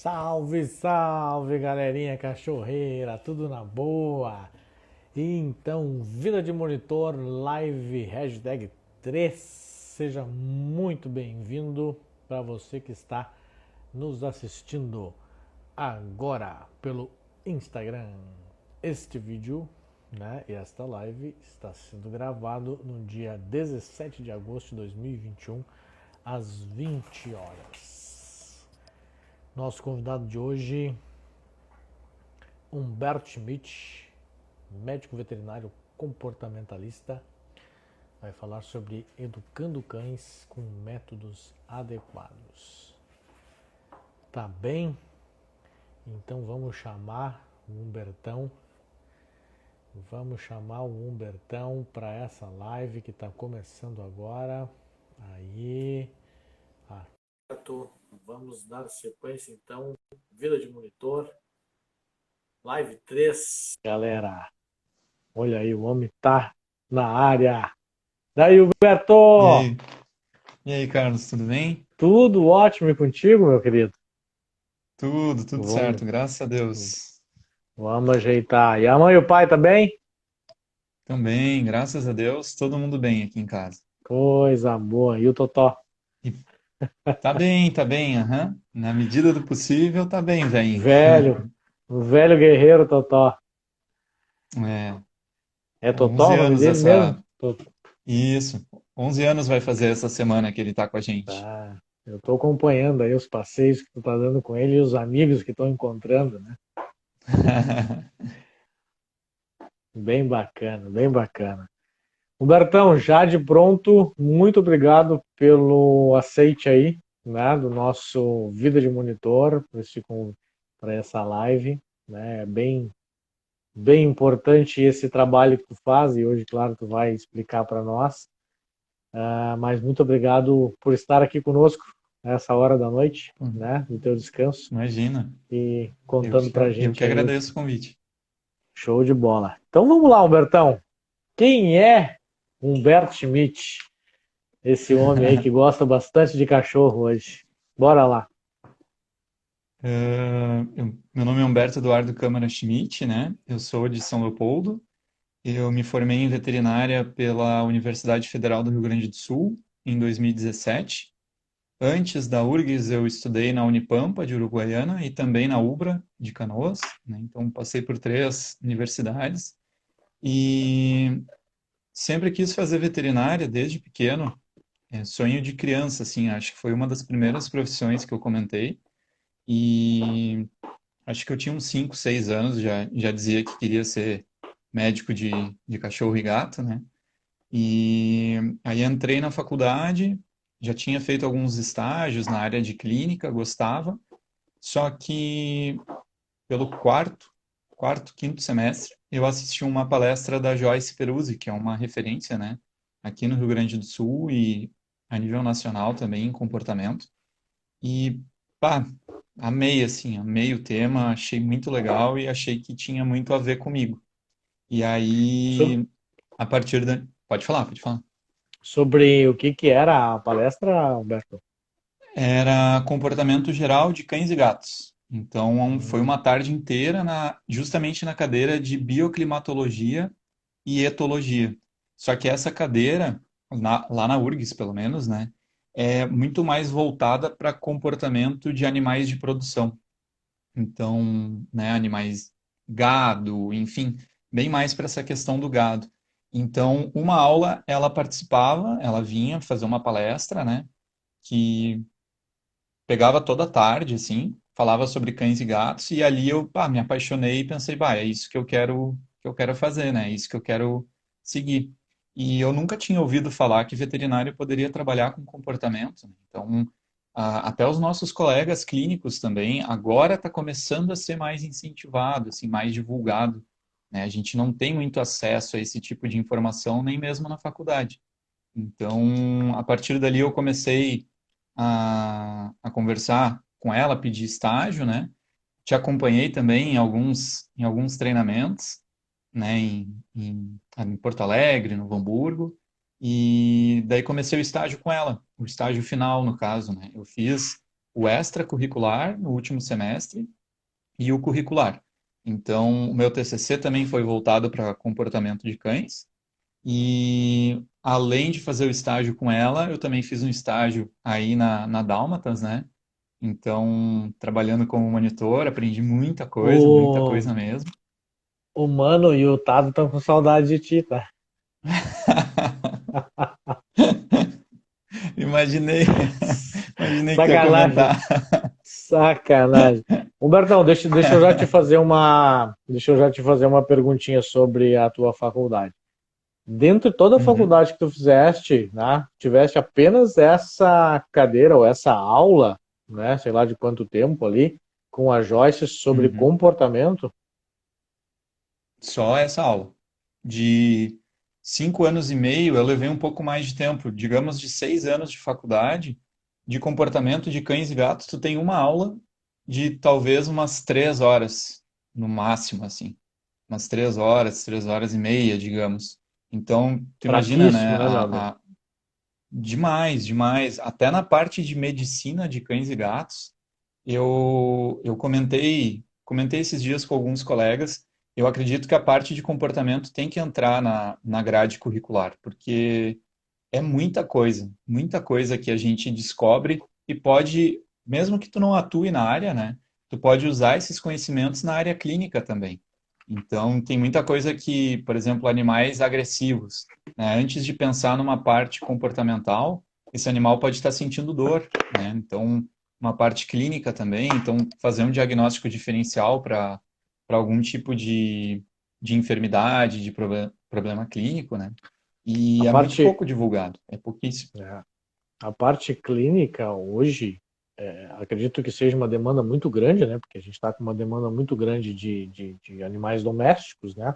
Salve, salve, galerinha cachorreira, tudo na boa? Então, Vida de Monitor Live hashtag 3, seja muito bem-vindo para você que está nos assistindo agora pelo Instagram. Este vídeo, e esta live está sendo gravado no dia 17 de agosto de 2021, às 20 horas. Nosso convidado de hoje, Humberto Schmidt, médico veterinário comportamentalista, vai falar sobre educando cães com métodos adequados. Tá bem? Então vamos chamar o Humbertão. Vamos chamar o Humbertão para essa live que está começando agora. Aí. Vamos dar sequência então. Vida de Monitor. Live 3. Galera, olha aí, o homem tá na área. Daí, E Humberto! aí, e aí, Carlos, tudo bem? Tudo ótimo e contigo, meu querido? Tudo Vamos, certo, graças a Deus. vamos ajeitar. E a mãe e o pai tá bem? Também, graças a Deus, todo mundo bem aqui em casa. Coisa boa. E o Totó? E tá bem, aham. Na medida do possível, tá bem, velhinho. Velho, o velho guerreiro Totó. É, É Totó 11 o nome anos dele mesmo? essa... Isso, 11 anos vai fazer essa semana que ele tá com a gente. Tá. Eu tô acompanhando aí os passeios que tu tá dando com ele e os amigos que estão encontrando, né? Bem bacana, bem bacana. Humbertão, já de pronto, muito obrigado pelo aceite aí, do nosso Vida de Monitor, para essa live, né? É bem importante esse trabalho que tu faz e hoje, claro, tu vai explicar para nós. Mas muito obrigado por estar aqui conosco nessa hora da noite, do teu descanso Imagina, e eu contando que, pra eu gente que aí hoje. agradeço o convite. Show de bola. Então vamos lá, Humbertão. Quem é Humberto Schmidt? Esse homem aí que gosta bastante de cachorro hoje. Bora lá. Meu nome é Humberto Eduardo Câmara Schmidt, né? Eu sou de São Leopoldo. Eu me formei em veterinária pela Universidade Federal do Rio Grande do Sul em 2017. Antes da URGS, eu estudei na Unipampa de Uruguaiana e também na UBRA de Canoas, né? Então, passei por três universidades e sempre quis fazer veterinária desde pequeno. Sonho de criança, assim, acho que foi uma das primeiras profissões que eu comentei. E acho que eu tinha uns 5, 6 anos, já dizia que queria ser médico de cachorro e gato, né? E aí entrei na faculdade, já tinha feito alguns estágios na área de clínica, gostava, só que pelo quinto semestre, eu assisti uma palestra da Joyce Peruzzi, que é uma referência, né, aqui no Rio Grande do Sul e a nível nacional também em comportamento. E, pá, amei, assim, amei o tema, achei muito legal e achei que tinha muito a ver comigo. E So- aí, a partir da... Pode falar, pode falar. Sobre o que era a palestra, Humberto? Era comportamento geral de cães e gatos. Então, foi Hum, uma tarde inteira justamente na cadeira de bioclimatologia e etologia. Só que essa cadeira, lá na URGS pelo menos, né, é muito mais voltada para comportamento de animais de produção. Então, né, animais, gado, enfim, bem mais para essa questão do gado. Então, uma aula ela participava, ela vinha fazer uma palestra, né, que pegava toda tarde, assim, falava sobre cães e gatos, e ali eu, me apaixonei e pensei, é isso que eu quero fazer, né? É isso que eu quero seguir. E eu nunca tinha ouvido falar que veterinário poderia trabalhar com comportamento, né? Então, até os nossos colegas clínicos também, agora está começando a ser mais incentivado, assim, mais divulgado, né? A gente não tem muito acesso a esse tipo de informação, nem mesmo na faculdade. Então, a partir dali eu comecei a conversar com ela, pedir estágio, né? Te acompanhei também em alguns treinamentos, né? Em Porto Alegre, no Hamburgo. E daí comecei o estágio com ela, o estágio final, no caso, né? Eu fiz o extracurricular no último semestre e o curricular. Então, o meu TCC também foi voltado para comportamento de cães. E além de fazer o estágio com ela, eu também fiz um estágio aí na Dálmatas, né? Então, trabalhando como monitor, aprendi muita O, coisa mesmo. o Mano e o Tado estão com saudade de ti, tá? Imaginei, imaginei que tu ia Sacanagem, comentar. sacanagem. Humbertão, deixa eu já te fazer uma perguntinha sobre a tua faculdade. Dentro de toda a Uhum, faculdade que tu fizeste, né, tiveste apenas essa cadeira ou essa aula, né, sei lá de quanto tempo ali, com a Joyce sobre uhum. comportamento? Só essa aula. De 5 anos e meio, eu levei um pouco mais de tempo, digamos de 6 anos de faculdade, de comportamento de cães e gatos, tu tem uma aula de talvez umas 3 horas, no máximo, assim. Umas 3 horas, 3 horas e meia, digamos. Então, tu imagina, né? Fraquíssimo, né, meu amigo? Demais, demais. Até na parte de medicina de cães e gatos, eu comentei esses dias com alguns colegas. Eu acredito que a parte de comportamento tem que entrar na grade curricular, porque é muita coisa que a gente descobre e pode, mesmo que tu não atue na área, né? Tu pode usar esses conhecimentos na área clínica também. Então, tem muita coisa que, por exemplo, animais agressivos, né? Antes de pensar numa parte comportamental, esse animal pode estar sentindo dor, né? Então, uma parte clínica também. Então, fazer um diagnóstico diferencial para algum tipo de enfermidade, de problema clínico, né? A E é muito parte, pouco divulgado, é pouquíssimo. é, a parte clínica hoje, acredito que seja uma demanda muito grande, né? Porque a gente está com uma demanda muito grande de animais domésticos, né?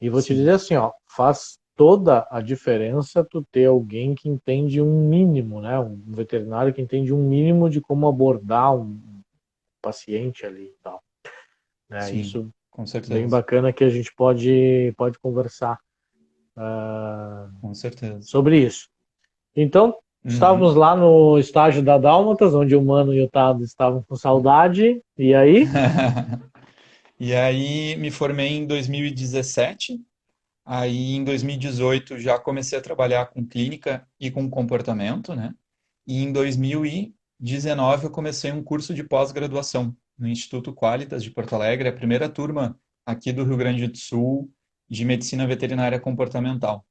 E vou te dizer Sim, assim, ó, faz toda a diferença tu ter alguém que entende um mínimo, né? Um veterinário que entende um mínimo de como abordar um paciente ali e tal, né? sim, Isso com bem certeza, bacana que a gente pode conversar com certeza. sobre isso. Então, Uhum. estávamos lá no estágio da Dálmatas, onde o Mano e o Tado estavam com saudade, e aí? E aí me formei em 2017. Aí em 2018 já comecei a trabalhar com clínica e com comportamento, né? E em 2019 eu comecei um curso de pós-graduação no Instituto Qualitas de Porto Alegre, a primeira turma aqui do Rio Grande do Sul de medicina veterinária comportamental.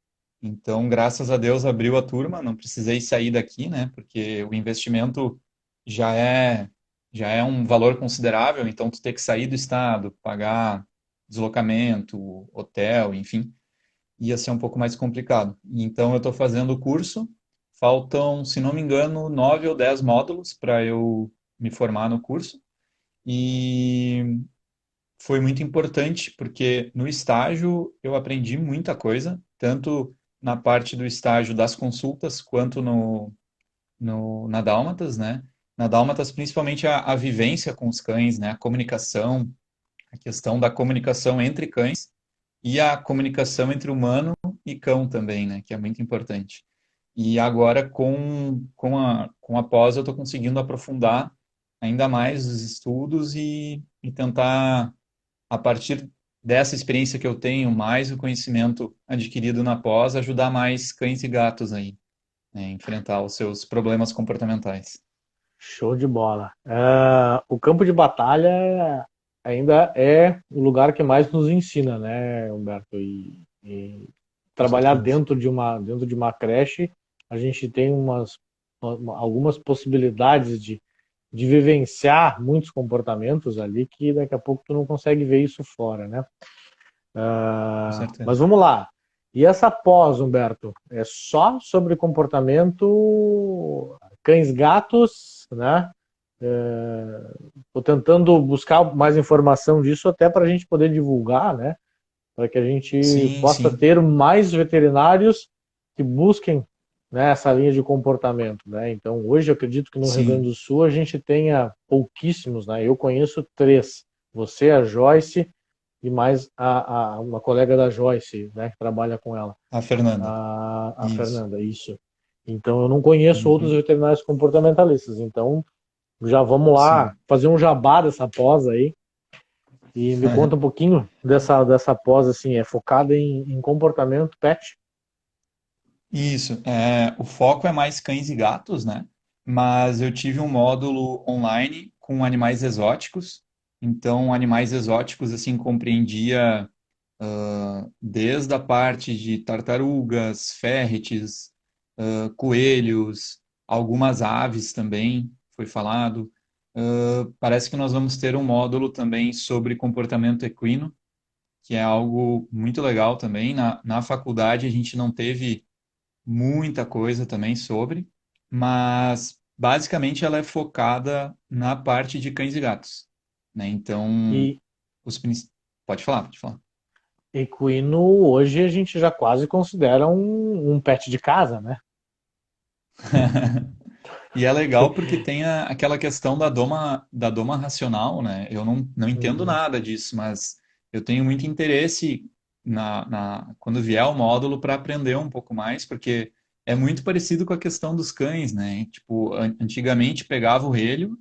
Então, graças a Deus abriu a turma, não precisei sair daqui, né? Porque o investimento já é já é um valor considerável, então tu ter que sair do estado, pagar deslocamento, hotel, enfim, ia ser um pouco mais complicado. Então, eu estou fazendo o curso. Faltam, se não me engano, 9 ou 10 módulos para eu me formar no curso. E foi muito importante, porque no estágio eu aprendi muita coisa, tanto na parte do estágio das consultas, quanto na Dálmatas, né? Na Dálmatas, principalmente a vivência com os cães, né? A comunicação, a questão da comunicação entre cães e a comunicação entre humano e cão também, né? Que é muito importante. E agora, com a pós, eu estou conseguindo aprofundar ainda mais os estudos e tentar, a partir dessa experiência que eu tenho, mais o conhecimento adquirido na pós, ajudar mais cães e gatos aí, né? A enfrentar os seus problemas comportamentais. Show de bola. O campo de batalha ainda é o lugar que mais nos ensina, né, Humberto? E Com trabalhar certeza. dentro de uma creche, a gente tem algumas possibilidades de vivenciar muitos comportamentos ali que daqui a pouco tu não consegue ver isso fora, né? Com Mas certeza. vamos lá. E essa pós, Humberto, é só sobre comportamento cães-gatos, né? Estou tentando buscar mais informação disso até para a gente poder divulgar, né? Para que a gente Sim, possa sim, ter mais veterinários que busquem, né, essa linha de comportamento, né? Então, hoje eu acredito que no Rio Grande sim. do Sul a gente tenha pouquíssimos, né? Eu conheço três: você, a Joyce e mais uma colega da Joyce, né, que trabalha com ela, A Fernanda. a Isso. Fernanda, isso. Então, eu não conheço outros Uhum. veterinários comportamentalistas. Então, já vamos lá Sim. fazer um jabá dessa pós aí. E me conta um pouquinho dessa pós, assim, é focada em comportamento pet? Isso. O foco é mais cães e gatos, né? Mas eu tive um módulo online com animais exóticos. Então, animais exóticos, assim, compreendia desde a parte de tartarugas, ferrets, coelhos, algumas aves também, foi falado. Parece que nós vamos ter um módulo também sobre comportamento equino, que é algo muito legal também. Na faculdade a gente não teve muita coisa também sobre, mas basicamente ela é focada na parte de cães e gatos, né? Então, E os prin- pode falar, pode falar. equino, hoje a gente já quase considera um pet de casa, né? E é legal porque tem aquela questão da doma racional, né? Eu não entendo Uhum. nada disso, mas eu tenho muito interesse quando vier o módulo para aprender um pouco mais, porque é muito parecido com a questão dos cães, né? Tipo, antigamente pegava o relho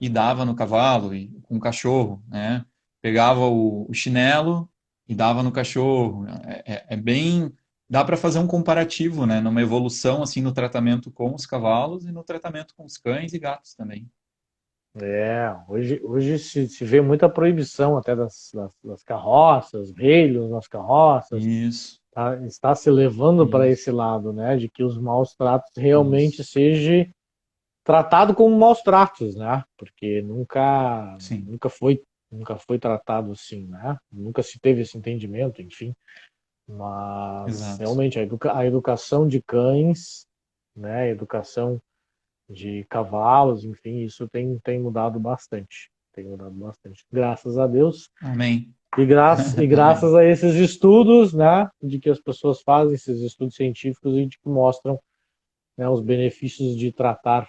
e dava no cavalo, e, com o cachorro, né? Pegava o chinelo e dava no cachorro. É bem. Dá para fazer um comparativo, né? Numa evolução assim no tratamento com os cavalos e no tratamento com os cães e gatos também. Hoje se vê muita proibição até das carroças, relhos nas carroças, Isso, tá? Está se levando para isso, esse lado, né? De que os maus tratos realmente isso. seja tratado como maus tratos, né? Porque Sim, nunca foi tratado assim, né? Nunca se teve esse entendimento, enfim. Mas exato. realmente a educação de cães, né? A educação de cavalos, enfim, isso tem mudado bastante. Tem mudado bastante. Graças a Deus. Amém. E Amém. graças a esses estudos, né, de que as pessoas fazem, esses estudos científicos e que mostram, né, os benefícios de tratar,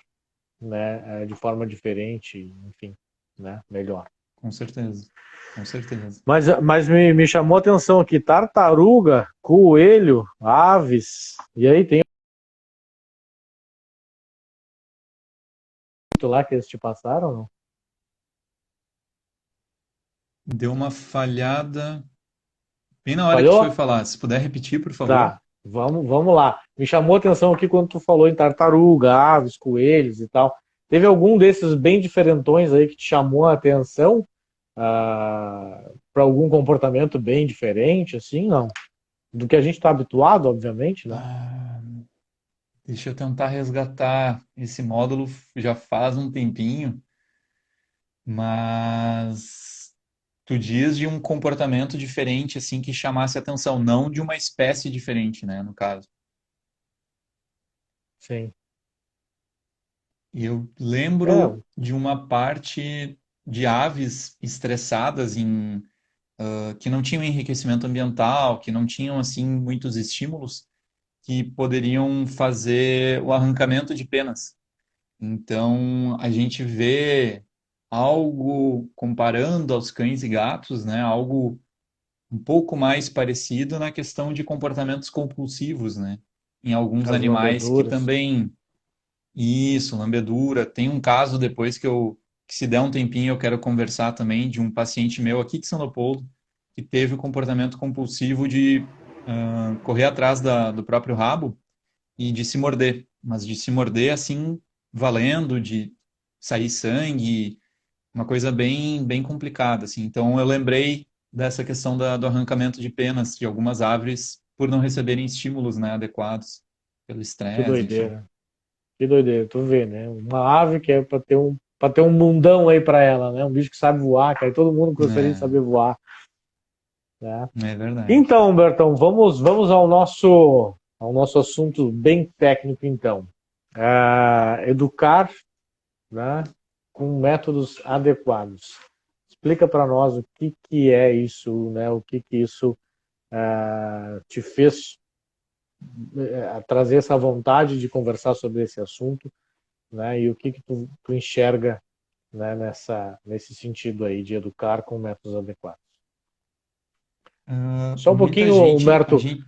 né, de forma diferente, enfim, né, melhor. Com certeza. Com certeza. Mas me chamou a atenção aqui, tartaruga, coelho, aves, e aí tem muito lá que eles te passaram, não? Deu uma falhada bem na hora que tu foi Falhou? falar. Se puder repetir, por favor. Tá, vamos lá. Me chamou a atenção aqui quando tu falou em tartaruga, aves, coelhos e tal. Teve algum desses bem diferentões aí que te chamou a atenção para algum comportamento bem diferente, assim, não? Do que a gente está habituado, obviamente, né? Ah, deixa eu tentar resgatar esse módulo já faz um tempinho, mas tu diz de um comportamento diferente, assim, que chamasse atenção, não de uma espécie diferente, né, no caso. Sim. E eu É, lembro de uma parte de aves estressadas que não tinham enriquecimento ambiental, que não tinham, assim, muitos estímulos, que poderiam fazer o arrancamento de penas. Então, a gente vê algo comparando aos cães e gatos, né? Algo um pouco mais parecido na questão de comportamentos compulsivos, né? Em alguns as animais que lambeduras. também isso, lambedura. Tem um caso depois que se der um tempinho eu quero conversar também de um paciente meu aqui de São Leopoldo que teve o comportamento compulsivo de correr atrás do próprio rabo e de se morder, mas de se morder assim, valendo, de sair sangue, uma coisa bem complicada, assim. Então eu lembrei dessa questão do arrancamento de penas de algumas árvores por não receberem estímulos, né, adequados pelo Que estresse, enfim. doideira. Que doideira. Tu vê, né? Uma ave que é para ter um mundão aí para ela, né? Um bicho que sabe voar, cara. E todo mundo gostaria de saber voar, né? É verdade. Então, Bertão, vamos ao nosso assunto bem técnico, então. Educar, né, com métodos adequados. Explica para nós o que é isso, né? O que isso te fez trazer essa vontade de conversar sobre esse assunto, né? E o que tu enxerga, né, nesse sentido aí de educar com métodos adequados. Só um Muita pouquinho, gente, a Humberto. gente,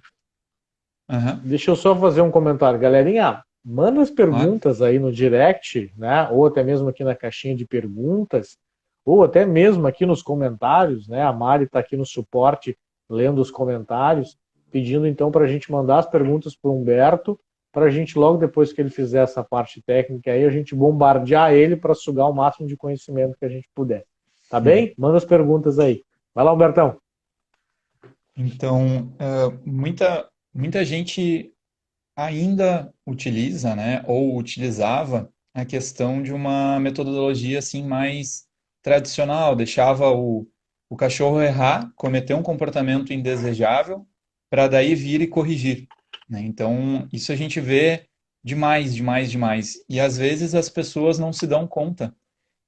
aham, Deixa eu só fazer um comentário. Galerinha, Manda as Claro. perguntas aí no direct, né? Ou até mesmo aqui na caixinha de perguntas, ou até mesmo aqui nos comentários, né? A Mari está aqui no suporte lendo os comentários, pedindo então para a gente mandar as perguntas para o Humberto, para a gente logo depois que ele fizer essa parte técnica aí, a gente bombardear ele para sugar o máximo de conhecimento que a gente puder. Tá Uhum. bem? Manda as perguntas aí. Vai lá, Humbertão. Então, muita gente ainda utiliza, né, ou utilizava a questão de uma metodologia assim mais tradicional, deixava o cachorro errar, cometer um comportamento indesejável, para daí vir e corrigir, né? Então, isso a gente vê demais, demais, demais. E às vezes as pessoas não se dão conta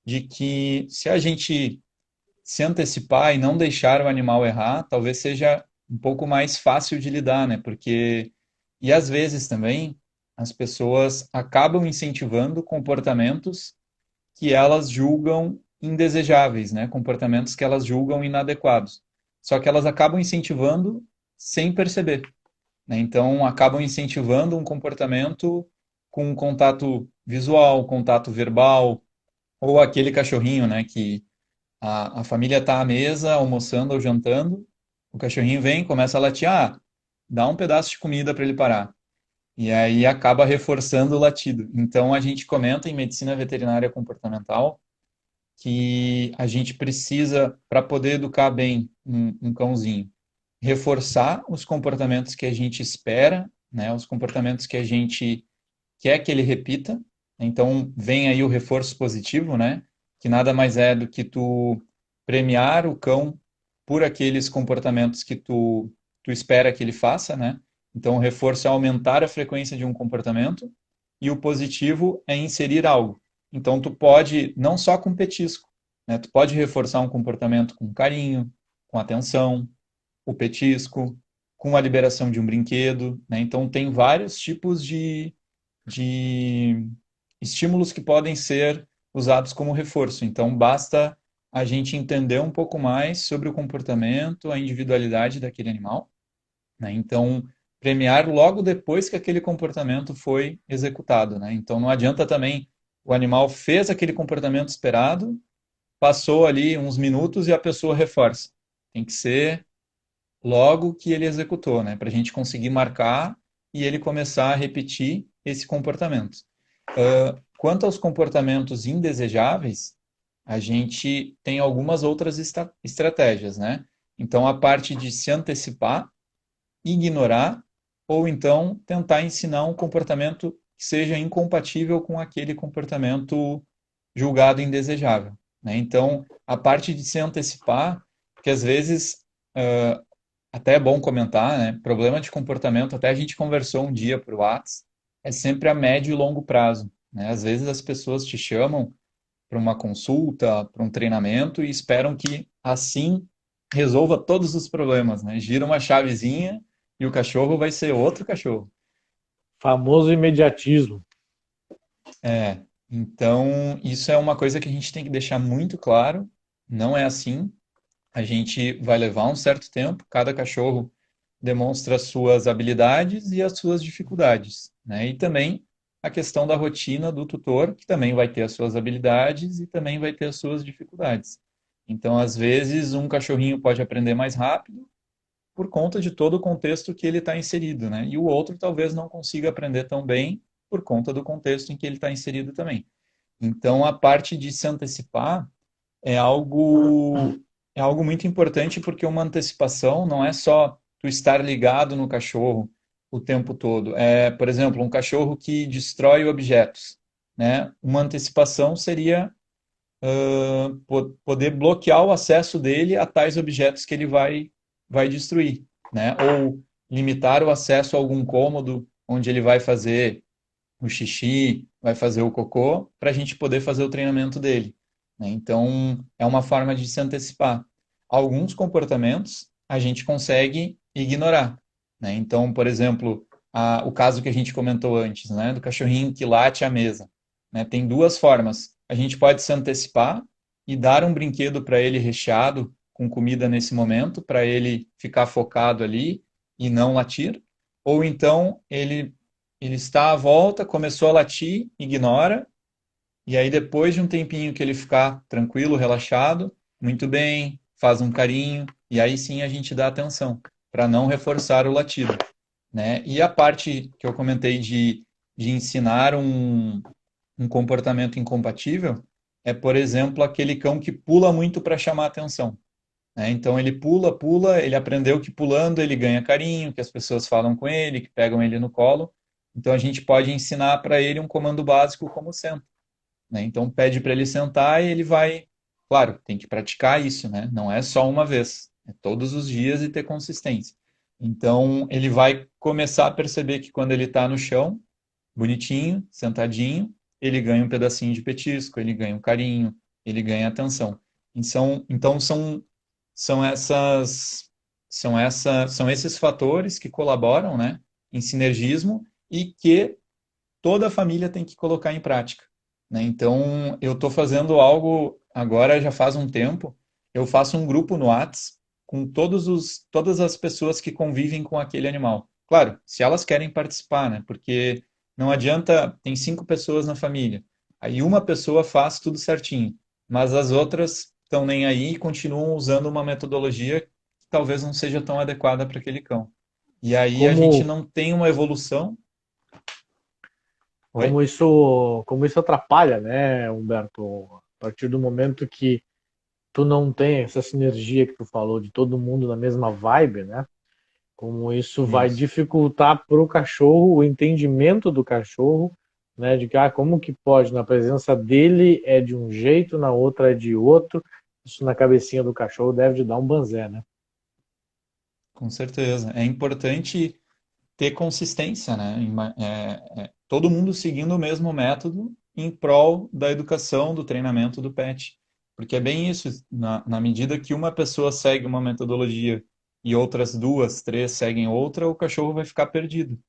de que se a gente se antecipar e não deixar o animal errar, talvez seja um pouco mais fácil de lidar, né? Porque, e às vezes também, as pessoas acabam incentivando comportamentos que elas julgam indesejáveis, né? Comportamentos que elas julgam inadequados. Só que elas acabam incentivando sem perceber, né? Então, acabam incentivando um comportamento com contato visual, contato verbal, ou aquele cachorrinho, né, que a família está à mesa, almoçando ou jantando, o cachorrinho vem, começa a latir, dá um pedaço de comida para ele parar. E aí acaba reforçando o latido. Então a gente comenta em medicina veterinária comportamental que a gente precisa, para poder educar bem um cãozinho, reforçar os comportamentos que a gente espera, né, os comportamentos que a gente quer que ele repita. Então, vem aí o reforço positivo, né? Que nada mais é do que tu premiar o cão por aqueles comportamentos que tu espera que ele faça, né? Então, o reforço é aumentar a frequência de um comportamento e o positivo é inserir algo. Então, tu pode, não só com petisco, né? Tu pode reforçar um comportamento com carinho, com atenção, o petisco, com a liberação de um brinquedo, né? Então, tem vários tipos de estímulos que podem ser usados como reforço. Então, basta a gente entender um pouco mais sobre o comportamento, a individualidade daquele animal, né? Então, premiar logo depois que aquele comportamento foi executado, né? Então, não adianta também o animal fez aquele comportamento esperado, passou ali uns minutos e a pessoa reforça. Tem que ser logo que ele executou, né? Para a gente conseguir marcar e ele começar a repetir esse comportamento. Quanto aos comportamentos indesejáveis, a gente tem algumas outras estratégias, né? Então, a parte de se antecipar, ignorar, ou então tentar ensinar um comportamento que seja incompatível com aquele comportamento julgado indesejável, né? Então, a parte de se antecipar, porque às vezes até é bom comentar, né? Problema de comportamento, até a gente conversou um dia por WhatsApp, é sempre a médio e longo prazo, né? Às vezes as pessoas te chamam para uma consulta, para um treinamento e esperam que assim resolva todos os problemas, né? Gira uma chavezinha e o cachorro vai ser outro cachorro. Famoso imediatismo. É, então isso é uma coisa que a gente tem que deixar muito claro, não é assim. A gente vai levar um certo tempo, cada cachorro demonstra as suas habilidades e as suas dificuldades, né? E também a questão da rotina do tutor, que também vai ter as suas habilidades e também vai ter as suas dificuldades. Então, às vezes, um cachorrinho pode aprender mais rápido por conta de todo o contexto que ele está inserido, né? E o outro talvez não consiga aprender tão bem por conta do contexto em que ele está inserido também. Então, a parte de se antecipar é algo é algo muito importante porque uma antecipação não é só tu estar ligado no cachorro o tempo todo. É, por exemplo, um cachorro que destrói objetos, né? Uma antecipação seria poder bloquear o acesso dele a tais objetos que ele vai destruir, né? Ou limitar o acesso a algum cômodo onde ele vai fazer o xixi, vai fazer o cocô, para a gente poder fazer o treinamento dele, né? Então, é uma forma de se antecipar. Alguns comportamentos a gente consegue ignorar, né? Então, por exemplo, o caso que a gente comentou antes, né, do cachorrinho que late à mesa, né? Tem duas formas. A gente pode se antecipar e dar um brinquedo para ele recheado com comida nesse momento, para ele ficar focado ali e não latir, ou então ele ele está à volta, começou a latir, ignora, e aí depois de um tempinho que ele ficar tranquilo, relaxado, muito bem, faz um carinho, e aí sim a gente dá atenção, para não reforçar o latido, né? E a parte que eu comentei de ensinar um comportamento incompatível é, por exemplo, aquele cão que pula muito para chamar atenção, né? Então ele pula, pula, ele aprendeu que pulando ele ganha carinho, que as pessoas falam com ele, que pegam ele no colo. Então a gente pode ensinar para ele um comando básico como senta, né? Então pede para ele sentar e ele vai, claro, tem que praticar isso, né? Não é só uma vez, é todos os dias e ter consistência. Então ele vai começar a perceber que quando ele está no chão, bonitinho, sentadinho, ele ganha um pedacinho de petisco, ele ganha um carinho, ele ganha atenção. Então são essas são esses fatores que colaboram, né, em sinergismo e que toda a família tem que colocar em prática, né? Então eu estou fazendo algo agora já faz um tempo. Eu faço um grupo no Whats com todas as pessoas que convivem com aquele animal. Claro, se elas querem participar, né? Porque não adianta, tem 5 pessoas na família. Aí uma pessoa faz tudo certinho, mas as outras estão nem aí e continuam usando uma metodologia que talvez não seja tão adequada para aquele cão. E aí a gente Como, não tem uma evolução. Oi? como isso atrapalha, né, Humberto? A partir do momento que tu não tem essa sinergia que tu falou de todo mundo na mesma vibe, né? Como isso vai Isso. dificultar para o cachorro o entendimento do cachorro, né? De que como que pode, na presença dele é de um jeito, na outra é de outro. Isso na cabecinha do cachorro deve de dar um banzé, né? Com certeza. É importante ter consistência, né? Todo mundo seguindo o mesmo método em prol da educação, do treinamento do pet. Porque é bem isso, na medida que uma pessoa segue uma metodologia e outras duas, três seguem outra, o cachorro vai ficar perdido,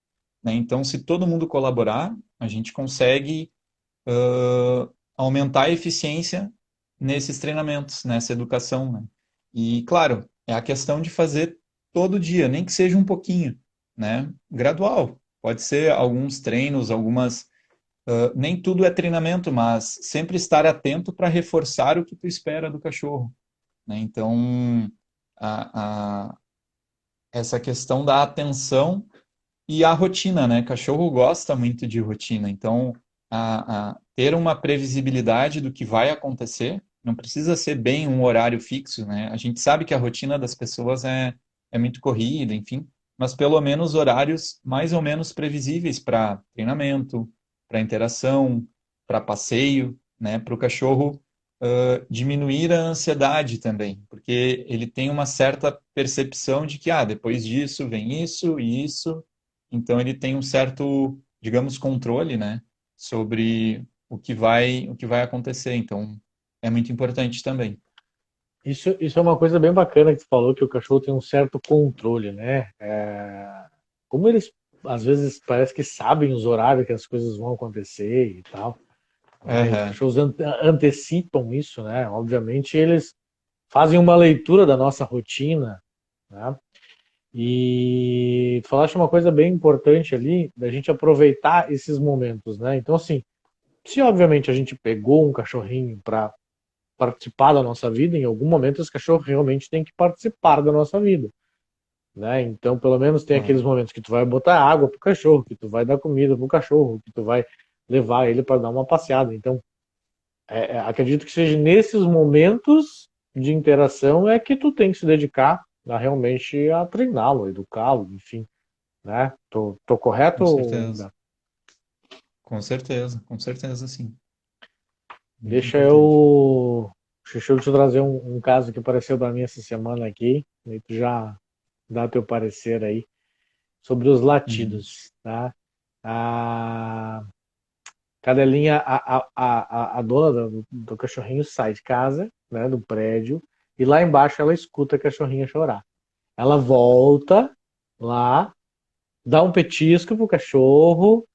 né? Então, se todo mundo colaborar, a gente consegue aumentar a eficiência nesses treinamentos, nessa educação, né? E, claro, é a questão de fazer todo dia, nem que seja um pouquinho, né? Gradual. Pode ser alguns treinos, algumas. Nem tudo é treinamento, mas sempre estar atento para reforçar o que tu espera do cachorro, né? Então, a, a, essa questão da atenção e a rotina, né? Cachorro gosta muito de rotina, então ter uma previsibilidade do que vai acontecer, não precisa ser bem um horário fixo, né? A gente sabe que a rotina das pessoas é muito corrida, enfim, mas pelo menos horários mais ou menos previsíveis para treinamento, para interação, para passeio, né? Para o cachorro diminuir a ansiedade também, porque ele tem uma certa percepção de que, depois disso vem isso e isso, então ele tem um certo, digamos, controle, né, sobre o que vai acontecer. Então é muito importante também. Isso é uma coisa bem bacana que tu falou, que o cachorro tem um certo controle, né? Como eles às vezes parece que sabem os horários que as coisas vão acontecer e tal, né? E os Aham. cachorros antecipam isso, né? Obviamente eles fazem uma leitura da nossa rotina, né? E tu falaste uma coisa bem importante ali, da gente aproveitar esses momentos, né? Então, assim, se obviamente a gente pegou um cachorrinho para participar da nossa vida, em algum momento esse cachorro realmente tem que participar da nossa vida, né? Então, pelo menos tem É. aqueles momentos que tu vai botar água pro cachorro, que tu vai dar comida pro cachorro, que tu vai levar ele para dar uma passeada. Então, acredito que seja nesses momentos de interação é que tu tem que se dedicar a realmente a treiná-lo, educá-lo, enfim, né? Tô Com correto, certeza. Humberto? Com certeza, sim. Muito Deixa importante. deixa eu te trazer um caso que apareceu para mim essa semana aqui, e tu já dá teu parecer aí sobre os Uhum. latidos, tá? A cadelinha, a dona do cachorrinho sai de casa, né, do prédio, e lá embaixo ela escuta a cachorrinha chorar. Ela volta lá, dá um petisco pro cachorro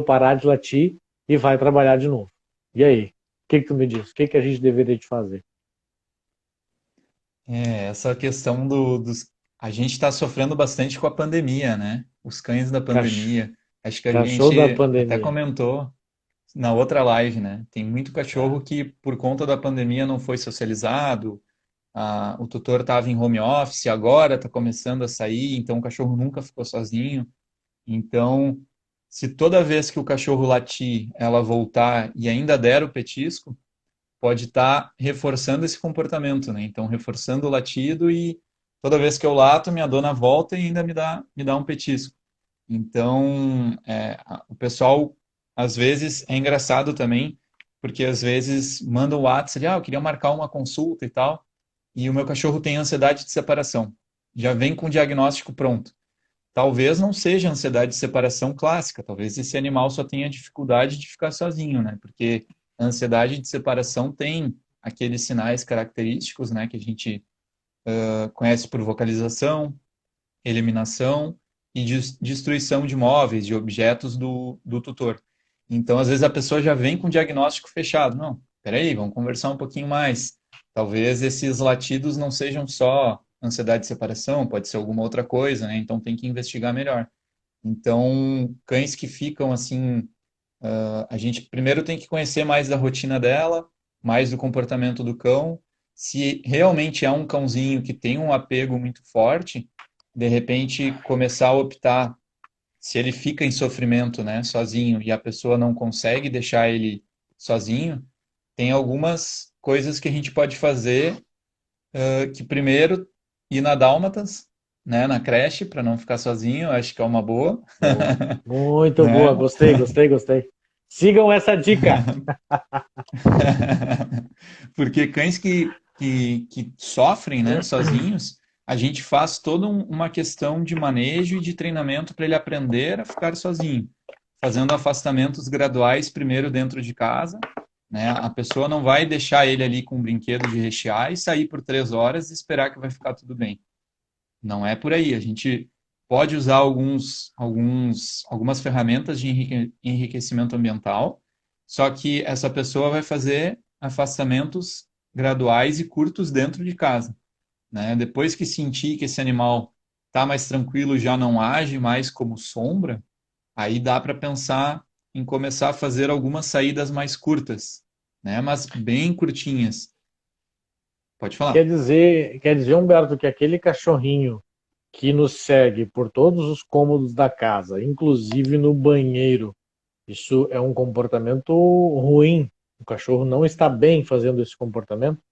parar de latir e vai trabalhar de novo. E aí? O que tu me diz? O que a gente deveria de fazer? Essa questão dos. A gente está sofrendo bastante com a pandemia, né? Os cães da Cach... pandemia. Acho que a Cachorro da gente até pandemia. comentou na outra live, né? Tem muito É. cachorro que, por conta da pandemia, não foi socializado, o tutor estava em home office, agora está começando a sair, então o cachorro nunca ficou sozinho. Então, se toda vez que o cachorro latir, ela voltar e ainda der o petisco, pode estar reforçando esse comportamento, né? Então, reforçando o latido e toda vez que eu lato, minha dona volta e ainda me dá um petisco. Então, o pessoal, às vezes, é engraçado também, porque às vezes manda o WhatsApp, eu queria marcar uma consulta e tal, e o meu cachorro tem ansiedade de separação. Já vem com o diagnóstico pronto. Talvez não seja ansiedade de separação clássica, talvez esse animal só tenha dificuldade de ficar sozinho, né? Porque a ansiedade de separação tem aqueles sinais característicos, né, que a gente conhece por vocalização, eliminação e destruição de móveis, de objetos do tutor. Então, às vezes a pessoa já vem com o diagnóstico fechado. Não, peraí, vamos conversar um pouquinho mais. Talvez esses latidos não sejam só ansiedade de separação, pode ser alguma outra coisa, né? Então tem que investigar melhor. Então, cães que ficam assim, a gente primeiro tem que conhecer mais da rotina dela, mais do comportamento do cão. Se realmente é um cãozinho que tem um apego muito forte, de repente começar a optar, se ele fica em sofrimento, né, sozinho, e a pessoa não consegue deixar ele sozinho, tem algumas coisas que a gente pode fazer, que primeiro ir na Dálmatas, né, na creche, para não ficar sozinho, acho que é uma boa, Boa. Muito boa. né? Gostei, gostei, gostei. Sigam essa dica. Porque cães que sofrem, né, sozinhos, a gente faz toda uma questão de manejo e de treinamento para ele aprender a ficar sozinho, fazendo afastamentos graduais primeiro dentro de casa, né? A pessoa não vai deixar ele ali com um brinquedo de rechear e sair por 3 horas e esperar que vai ficar tudo bem. Não é por aí. A gente pode usar algumas ferramentas de enriquecimento ambiental, só que essa pessoa vai fazer afastamentos graduais e curtos dentro de casa, né? Depois que sentir que esse animal está mais tranquilo, já não age mais como sombra, aí dá para pensar em começar a fazer algumas saídas mais curtas, né? Mas bem curtinhas. Pode falar. Quer dizer, Humberto, que aquele cachorrinho que nos segue por todos os cômodos da casa, inclusive no banheiro, isso é um comportamento ruim. O cachorro não está bem fazendo esse comportamento.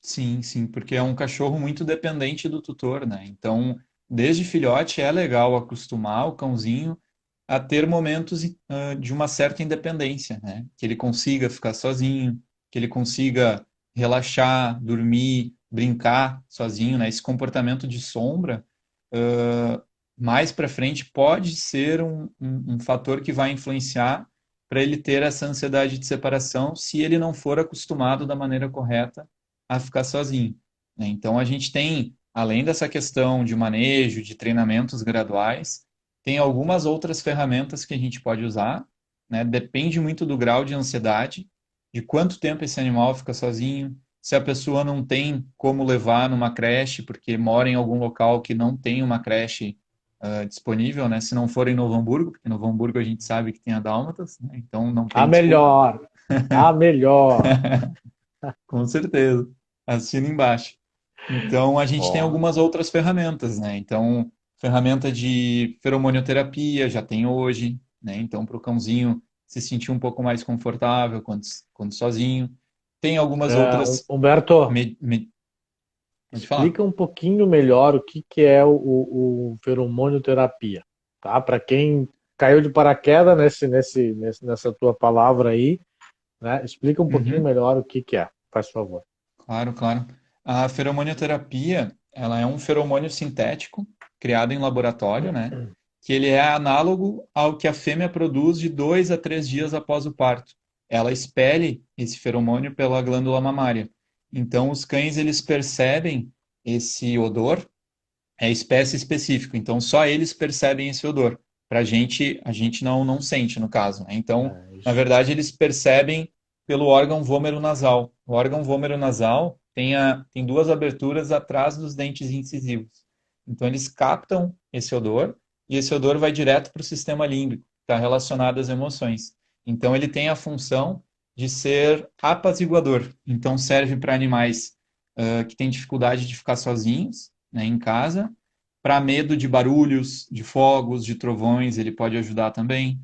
Sim, sim, porque é um cachorro muito dependente do tutor, né? Então, desde filhote é legal acostumar o cãozinho a ter momentos de uma certa independência, né? Que ele consiga ficar sozinho, que ele consiga relaxar, dormir, brincar sozinho, né? Esse comportamento de sombra, uh, mais para frente, pode ser um fator que vai influenciar para ele ter essa ansiedade de separação, se ele não for acostumado da maneira correta a ficar sozinho, né? Então, a gente tem, além dessa questão de manejo, de treinamentos graduais, tem algumas outras ferramentas que a gente pode usar, né? Depende muito do grau de ansiedade, de quanto tempo esse animal fica sozinho, se a pessoa não tem como levar numa creche, porque mora em algum local que não tem uma creche disponível, né? Se não for em Novo Hamburgo, porque em Novo Hamburgo a gente sabe que tem a Dálmatas, né? Então não A tem desculpa. melhor, a melhor. Com certeza. Assina embaixo. Então, a gente tem Ó, algumas outras ferramentas, né? Então, ferramenta de feromonioterapia já tem hoje, né? Então, para o cãozinho se sentir um pouco mais confortável quando sozinho. Tem algumas outras. Humberto, Pode falar. explica um pouquinho melhor o que que é o feromônio-terapia, tá? Para quem caiu de paraquedas nessa tua palavra aí, né? Explica um pouquinho Uhum. melhor o que que é, faz favor. Claro, claro. A feromonioterapia, ela é um feromônio sintético criado em laboratório, né? Que ele é análogo ao que a fêmea produz de 2 a 3 dias após o parto. Ela expele esse feromônio pela glândula mamária. Então, os cães, eles percebem esse odor, é espécie específica. Então, só eles percebem esse odor. Para a gente não sente, no caso, né? Então, É, na isso. verdade, eles percebem pelo órgão vômero-nasal. O órgão vômero-nasal tem duas aberturas atrás dos dentes incisivos. Então, eles captam esse odor e esse odor vai direto para o sistema límbico, está relacionado às emoções. Então, ele tem a função de ser apaziguador. Então, serve para animais que têm dificuldade de ficar sozinhos, né, em casa. Para medo de barulhos, de fogos, de trovões, ele pode ajudar também.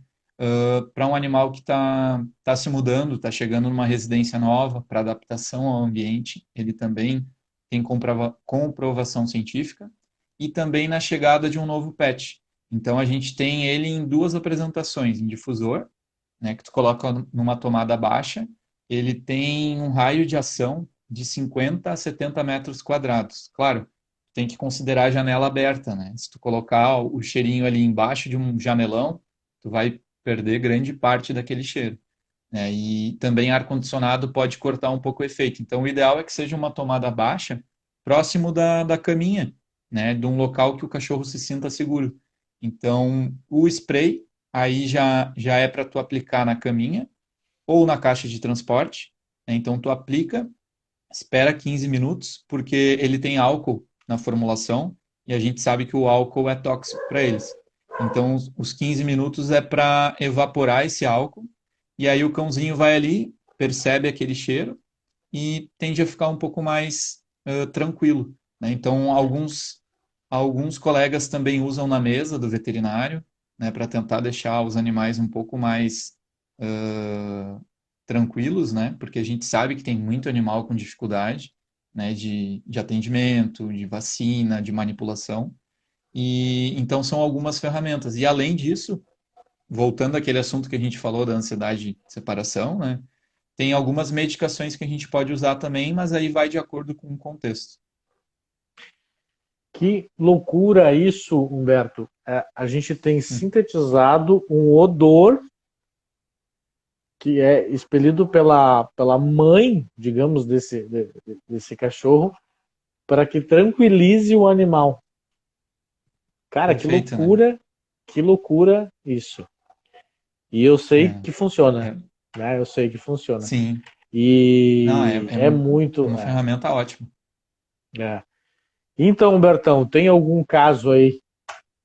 Para um animal que tá se mudando, está chegando numa residência nova, para adaptação ao ambiente, ele também tem comprovação científica. E também na chegada de um novo pet. Então, a gente tem ele em duas apresentações, em difusor, né, que tu coloca numa tomada baixa, ele tem um raio de ação de 50 a 70 metros quadrados. Claro, tem que considerar a janela aberta, né? Se tu colocar o cheirinho ali embaixo de um janelão, tu vai perder grande parte daquele cheiro, né? E também ar-condicionado pode cortar um pouco o efeito. Então, o ideal é que seja uma tomada baixa, próximo da caminha, né? De um local que o cachorro se sinta seguro. Então, o spray aí já é para tu aplicar na caminha ou na caixa de transporte, né? Então, tu aplica, espera 15 minutos, porque ele tem álcool na formulação e a gente sabe que o álcool é tóxico para eles. Então, os 15 minutos é para evaporar esse álcool e aí o cãozinho vai ali, percebe aquele cheiro e tende a ficar um pouco mais tranquilo, né? Então, alguns colegas também usam na mesa do veterinário, né, para tentar deixar os animais um pouco mais tranquilos, né? Porque a gente sabe que tem muito animal com dificuldade, né, de atendimento, de vacina, de manipulação. E então são algumas ferramentas. E além disso, voltando àquele assunto que a gente falou da ansiedade de separação, né? Tem algumas medicações que a gente pode usar também, mas aí vai de acordo com o contexto. Que loucura isso, Humberto. A gente tem Hum. sintetizado um odor que é expelido pela mãe, digamos, desse cachorro, para que tranquilize o animal. Cara, Perfeito, né? que loucura isso. E eu sei É, que funciona, é, né? Eu sei que funciona. sim. Não, E é é muito. uma ferramenta ótima. É. Então, Humbertão, tem algum caso aí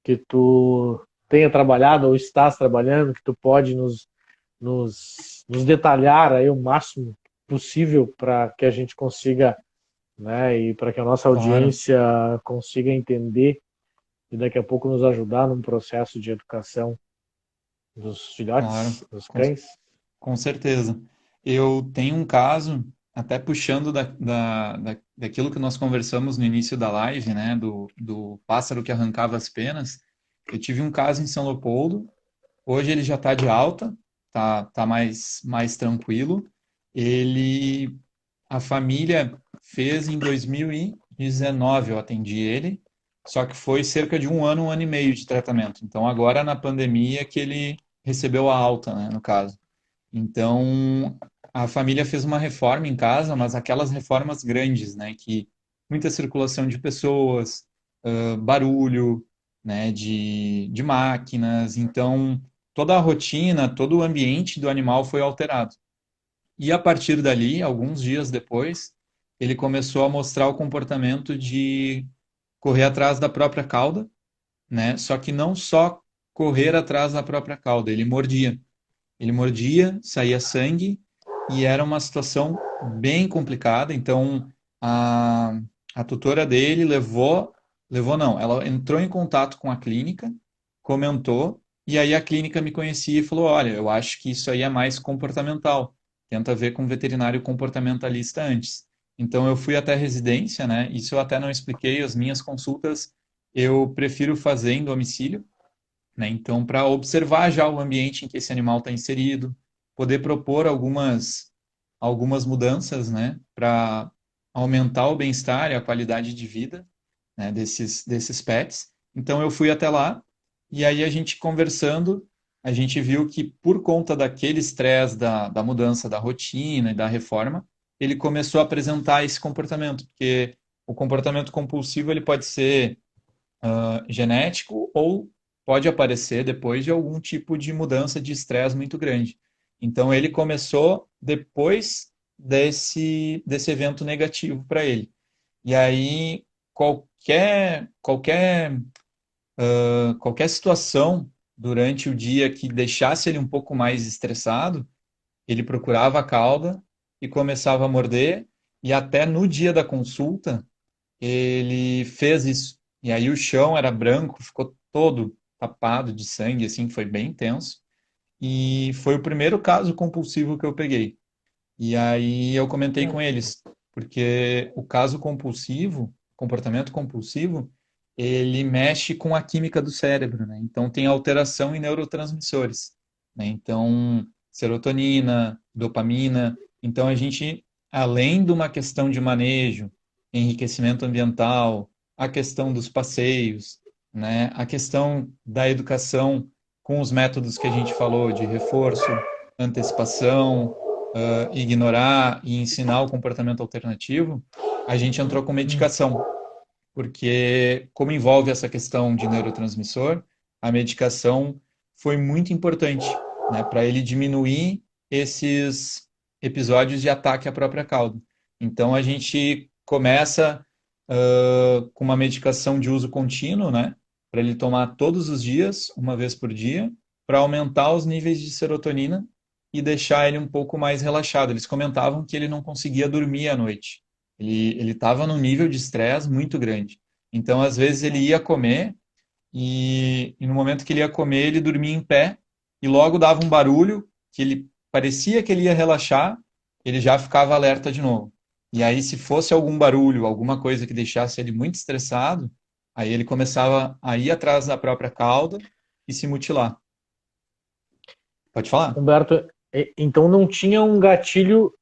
que tu tenha trabalhado ou estás trabalhando, que tu pode nos detalhar aí o máximo possível para que a gente consiga, né, e para que a nossa Claro, audiência consiga entender e daqui a pouco nos ajudar num processo de educação dos claro, filhotes, dos com, cães? com certeza. Eu tenho um caso, até puxando daquilo que nós conversamos no início da live, né, do pássaro que arrancava as penas. Eu tive um caso em São Leopoldo. Hoje ele já está de alta, tá mais tranquilo. Ele, a família fez em 2019, eu atendi ele, só que foi cerca de um ano e meio de tratamento. Então agora na pandemia que ele recebeu a alta, né, no caso. Então a família fez uma reforma em casa, mas aquelas reformas grandes, né, que muita circulação de pessoas, barulho, né, de máquinas. Então toda a rotina, todo o ambiente do animal foi alterado. E a partir dali, alguns dias depois, ele começou a mostrar o comportamento de correr atrás da própria cauda, né? Só que não só correr atrás da própria cauda, ele mordia. Ele mordia, saía sangue e era uma situação bem complicada. Então, a, a tutora dele levou não, ela entrou em contato com a clínica, comentou, e aí a clínica me conhecia e falou: Olha, eu acho que isso aí é mais comportamental. Tenta ver com um veterinário comportamentalista antes. Então, eu fui até a residência, né? Isso eu até não expliquei, as minhas consultas eu prefiro fazer em domicílio, né? Então, para observar já o ambiente em que esse animal está inserido, poder propor algumas mudanças, né? Para aumentar o bem-estar e a qualidade de vida, né? Desses pets. Então, eu fui até lá e aí a gente conversando, a gente viu que por conta daquele estresse da mudança da rotina e da reforma, ele começou a apresentar esse comportamento, porque o comportamento compulsivo ele pode ser genético ou pode aparecer depois de algum tipo de mudança de estresse muito grande. Então, ele começou depois desse evento negativo para ele. E aí, qualquer qualquer situação durante o dia que deixasse ele um pouco mais estressado, ele procurava a cauda e começava a morder, e até no dia da consulta, ele fez isso. E aí o chão era branco, ficou todo tapado de sangue, assim, foi bem intenso. E foi o primeiro caso compulsivo que eu peguei. E aí eu comentei com eles, porque o caso compulsivo, comportamento compulsivo, ele mexe com a química do cérebro, né? Então tem alteração em neurotransmissores, né? Então, serotonina, dopamina. Então a gente, além de uma questão de manejo, enriquecimento ambiental, a questão dos passeios, né? A questão da educação com os métodos que a gente falou de reforço, antecipação, ignorar e ensinar o comportamento alternativo, a gente entrou com medicação, porque como envolve essa questão de neurotransmissor, a medicação foi muito importante, né, para ele diminuir esses episódios de ataque à própria cauda. Então a gente começa com uma medicação de uso contínuo, né, para ele tomar todos os dias, uma vez por dia, para aumentar os níveis de serotonina e deixar ele um pouco mais relaxado. Eles comentavam que ele não conseguia dormir à noite. Ele estava num nível de estresse muito grande. Então, às vezes, ele ia comer e no momento que ele ia comer, ele dormia em pé e logo dava um barulho que ele parecia que ele ia relaxar, ele já ficava alerta de novo. E aí, se fosse algum barulho, alguma coisa que deixasse ele muito estressado, aí ele começava a ir atrás da própria cauda e se mutilar. Pode falar? Humberto, então não tinha um gatilho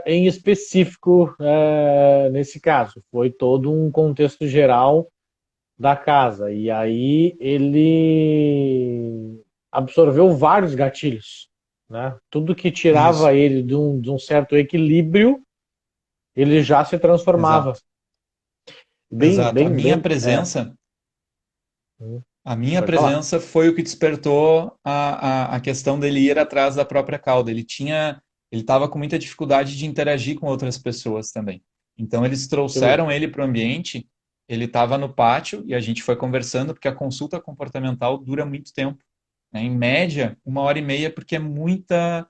em específico nesse caso. Foi todo um contexto geral da casa. E aí ele absorveu vários gatilhos, né? Tudo que tirava Isso, ele de um certo equilíbrio, ele já se transformava. exato. Bem, Exato. bem, bem. A minha Pode falar. presença foi o que despertou a questão dele ir atrás da própria cauda. Ele estava com muita dificuldade de interagir com outras pessoas também. Então eles trouxeram ele para o ambiente. Ele estava no pátio e a gente foi conversando porque a consulta comportamental dura muito tempo, né? Em média, 1 hora e meia, porque é muita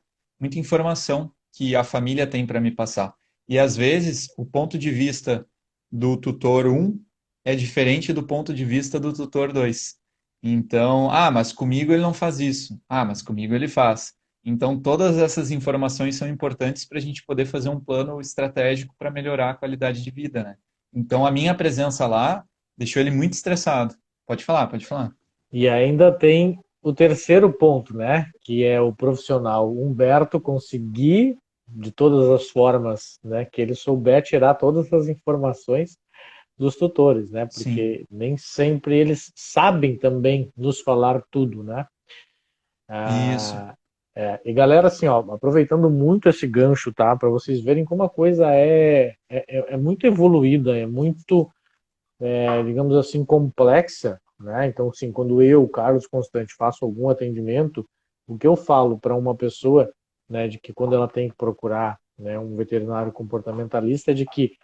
informação que a família tem para me passar. E às vezes o ponto de vista do tutor um é diferente do ponto de vista do tutor 2. Então, mas comigo ele não faz isso. Mas comigo ele faz. Então, todas essas informações são importantes para a gente poder fazer um plano estratégico para melhorar a qualidade de vida, né? Então, a minha presença lá deixou ele muito estressado. Pode falar, pode falar. E ainda tem o terceiro ponto, né? Que é o profissional Humberto conseguir, de todas as formas, né, que ele souber tirar todas as informações dos tutores, né? Sim, Porque nem sempre eles sabem também nos falar tudo, né? isso. Ah, e galera, assim, ó, aproveitando muito esse gancho, tá? Para vocês verem como a coisa é muito evoluída, é muito, digamos assim, complexa, né? Então, assim, quando eu, Carlos Constante, faço algum atendimento, o que eu falo para uma pessoa, né, de que quando ela tem que procurar, né, um veterinário comportamentalista, é de que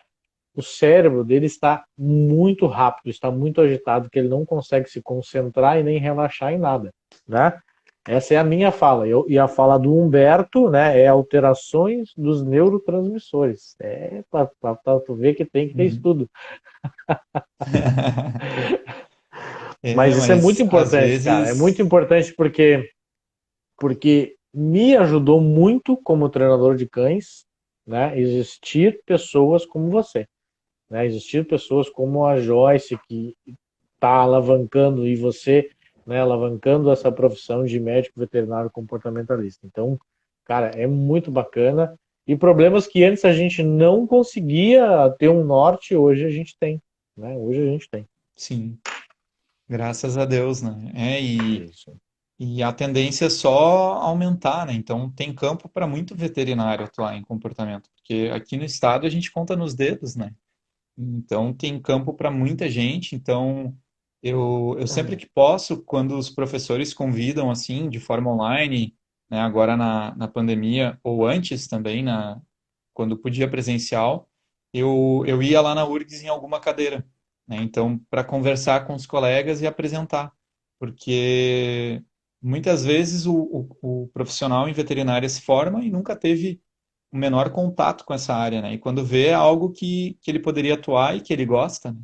o cérebro dele está muito rápido, está muito agitado, que ele não consegue se concentrar e nem relaxar em nada, né? Essa é a minha fala. E a fala do Humberto, né, é alterações dos neurotransmissores. É para tu ver que tem que ter Uhum. estudo. É, Mas isso é muito mas às importante, cara. É muito vezes. importante porque me ajudou muito como treinador de cães, né, existir pessoas como você, né? Existir pessoas como a Joyce que está alavancando e você, né, alavancando essa profissão de médico veterinário comportamentalista. Então, cara, é muito bacana. E problemas que antes a gente não conseguia ter um norte, hoje a gente tem, né? Hoje a gente tem. Sim, graças a Deus, né? Isso. E a tendência é só aumentar, né? Então tem campo para muito veterinário atuar em comportamento, porque aqui no estado a gente conta nos dedos, né? Então tem campo para muita gente. Então eu sempre que posso, quando os professores convidam assim, de forma online, né, agora na pandemia, ou antes também, quando podia presencial, eu ia lá na URGS em alguma cadeira, né? Então, para conversar com os colegas e apresentar, porque muitas vezes o profissional em veterinária se forma e nunca teve o menor contato com essa área, né? E quando vê é algo que ele poderia atuar e que ele gosta, né?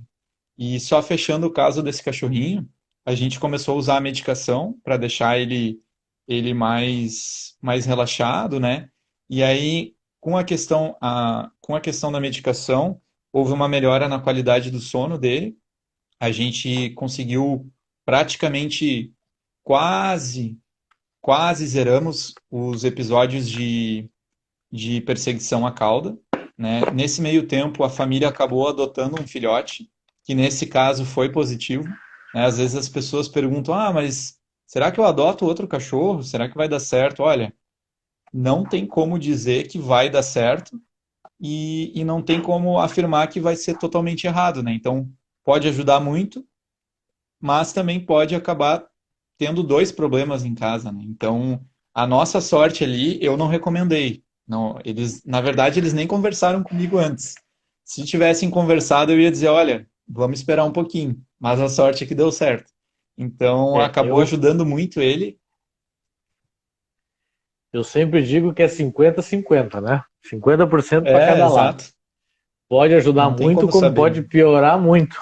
E só fechando o caso desse cachorrinho, a gente começou a usar a medicação para deixar ele mais relaxado, né? E aí, com a questão da medicação, houve uma melhora na qualidade do sono dele. A gente conseguiu praticamente quase, quase zeramos os episódios de perseguição à cauda, né? Nesse meio tempo, a família acabou adotando um filhote, que nesse caso foi positivo, né? Às vezes as pessoas perguntam: ah, mas será que eu adoto outro cachorro? Será que vai dar certo? Olha, não tem como dizer que vai dar certo e não tem como afirmar que vai ser totalmente errado, né? Então, pode ajudar muito, mas também pode acabar tendo dois problemas em casa, né? Então, a nossa sorte ali, eu não recomendei. Não, eles, na verdade, eles nem conversaram comigo antes. Se tivessem conversado, eu ia dizer, olha, vamos esperar um pouquinho. Mas a sorte é que deu certo. Então, É, acabou ajudando muito ele. eu sempre digo que é 50-50, né? 50% para É, cada lado. exato. Pode ajudar Não tem muito, como como saber, pode né? piorar muito.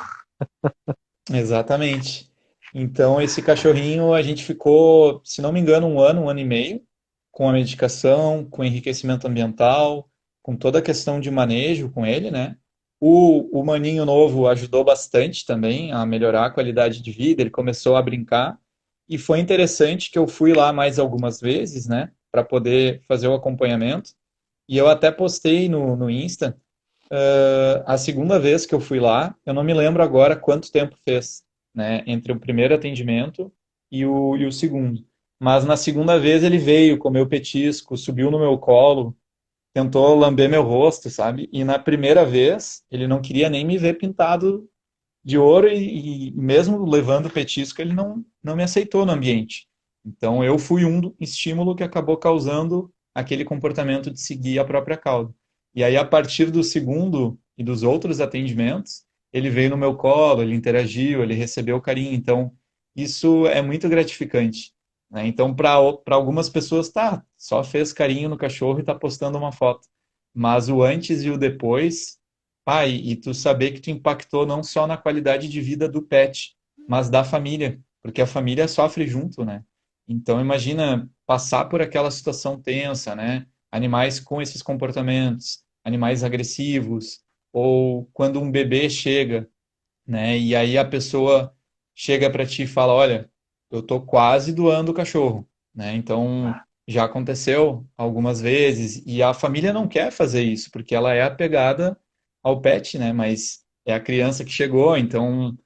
Exatamente. Então, esse cachorrinho, a gente ficou, se não me engano, um ano e meio, com a medicação, com enriquecimento ambiental, com toda a questão de manejo com ele, né? O maninho novo ajudou bastante também a melhorar a qualidade de vida, ele começou a brincar, e foi interessante que eu fui lá mais algumas vezes, né, para poder fazer o acompanhamento, e eu até postei no Insta, a segunda vez que eu fui lá, eu não me lembro agora quanto tempo fez, né, entre o primeiro atendimento e o segundo. Mas na segunda vez ele veio, comeu petisco, subiu no meu colo, tentou lamber meu rosto, sabe? E na primeira vez ele não queria nem me ver pintado de ouro e mesmo levando petisco ele não me aceitou no ambiente. Então eu fui um estímulo que acabou causando aquele comportamento de seguir a própria cauda. E aí a partir do segundo e dos outros atendimentos, ele veio no meu colo, ele interagiu, ele recebeu carinho. Então isso é muito gratificante, né? Então para algumas pessoas tá, só fez carinho no cachorro e está postando uma foto. Mas o antes e o depois, pai, e tu saber que tu impactou não só na qualidade de vida do pet, mas da família, porque a família sofre junto, né? Então imagina passar por aquela situação tensa, né? Animais com esses comportamentos, animais agressivos, ou quando um bebê chega, né? E aí a pessoa chega para ti e fala, olha, eu tô quase doando o cachorro, né? Então já aconteceu algumas vezes e a família não quer fazer isso porque ela é apegada ao pet, né? Mas é a criança que chegou, então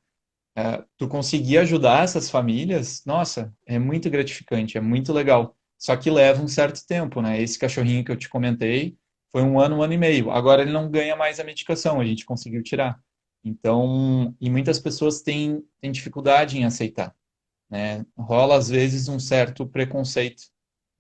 tu conseguir ajudar essas famílias, nossa, é muito gratificante, é muito legal. Só que leva um certo tempo, né? Esse cachorrinho que eu te comentei foi um ano e meio. Agora ele não ganha mais a medicação, a gente conseguiu tirar. Então, e muitas pessoas têm dificuldade em aceitar, né? Rola às vezes um certo preconceito,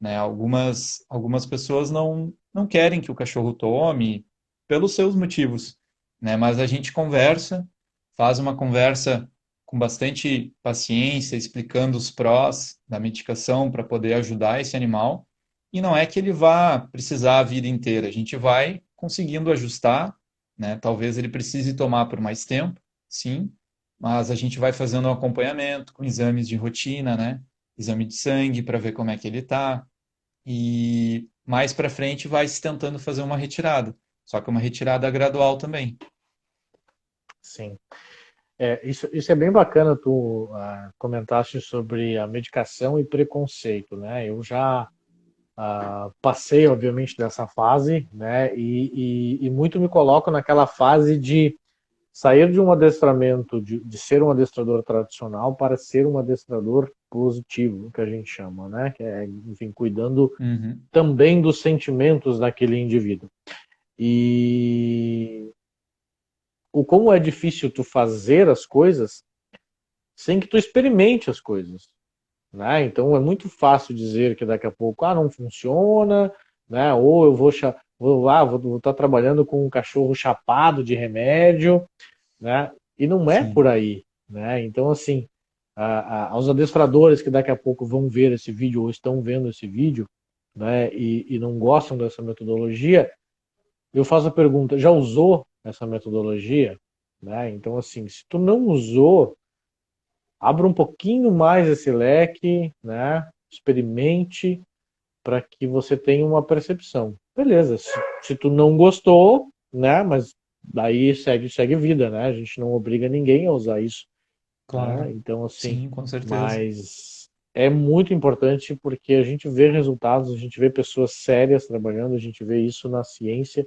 né? Algumas pessoas não querem que o cachorro tome pelos seus motivos, né? Mas a gente conversa, faz uma conversa com bastante paciência, explicando os prós da medicação para poder ajudar esse animal. E não é que ele vá precisar a vida inteira, a gente vai conseguindo ajustar, né? Talvez ele precise tomar por mais tempo, sim, mas a gente vai fazendo um acompanhamento com exames de rotina, né? Exame de sangue para ver como é que ele está. E mais para frente vai se tentando fazer uma retirada, só que uma retirada gradual também. Sim. Isso é bem bacana, tu comentaste sobre a medicação e preconceito, né? Eu já passei, obviamente, dessa fase, né? E muito me coloco naquela fase de sair de um adestramento, de ser um adestrador tradicional para ser um adestrador positivo, que a gente chama, né? Que é, enfim, cuidando Uhum. também dos sentimentos daquele indivíduo. E o como é difícil tu fazer as coisas sem que tu experimente as coisas, né? Então é muito fácil dizer que daqui a pouco não funciona, né? Ou eu vou estar trabalhando com um cachorro chapado de remédio, né? E não é por sim, aí, né? Então, assim, aos adestradores que daqui a pouco vão ver esse vídeo ou estão vendo esse vídeo, né, e não gostam dessa metodologia, eu faço a pergunta: já usou essa metodologia? Né? Então, assim, se tu não usou, abra um pouquinho mais esse leque, né? Experimente para que você tenha uma percepção. Beleza, se tu não gostou, né? Mas daí segue vida, né? A gente não obriga ninguém a usar isso, né? claro. Então, assim, Sim, com certeza. mas é muito importante porque a gente vê resultados, a gente vê pessoas sérias trabalhando, a gente vê isso na ciência,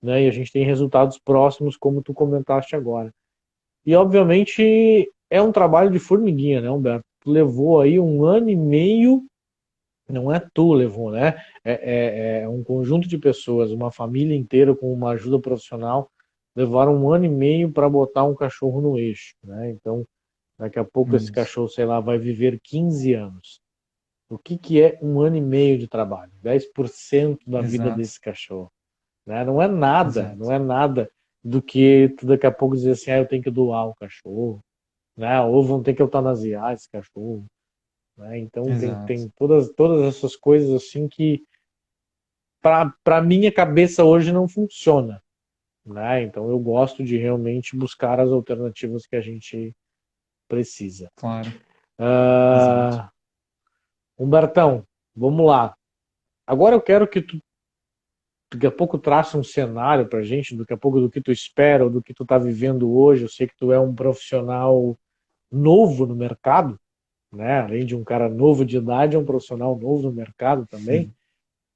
né? E a gente tem resultados próximos, como tu comentaste agora. E, obviamente, é um trabalho de formiguinha, né, Humberto? Tu levou aí um ano e meio, não é tu levou, né? É um conjunto de pessoas, uma família inteira com uma ajuda profissional, levaram um ano e meio para botar um cachorro no eixo, né? Então, daqui a pouco esse Isso, cachorro, sei lá, vai viver 15 anos. O que que é um ano e meio de trabalho? 10% da vida exato, desse cachorro, né? Não é nada, não exato, é nada do que tu daqui a pouco dizer assim, eu tenho que doar o cachorro, né? Ou vão ter que eutanasiar esse cachorro, né? Então exato. tem todas essas coisas assim que para minha cabeça hoje não funciona, né? Então eu gosto de realmente buscar as alternativas que a gente precisa. Claro, exato. Ah, Humbertão, vamos lá. Agora eu quero que tu daqui a pouco traça um cenário para a gente, daqui a pouco do que tu espera, ou do que tu está vivendo hoje. Eu sei que tu é um profissional novo no mercado, né? Além de um cara novo de idade, é um profissional novo no mercado também.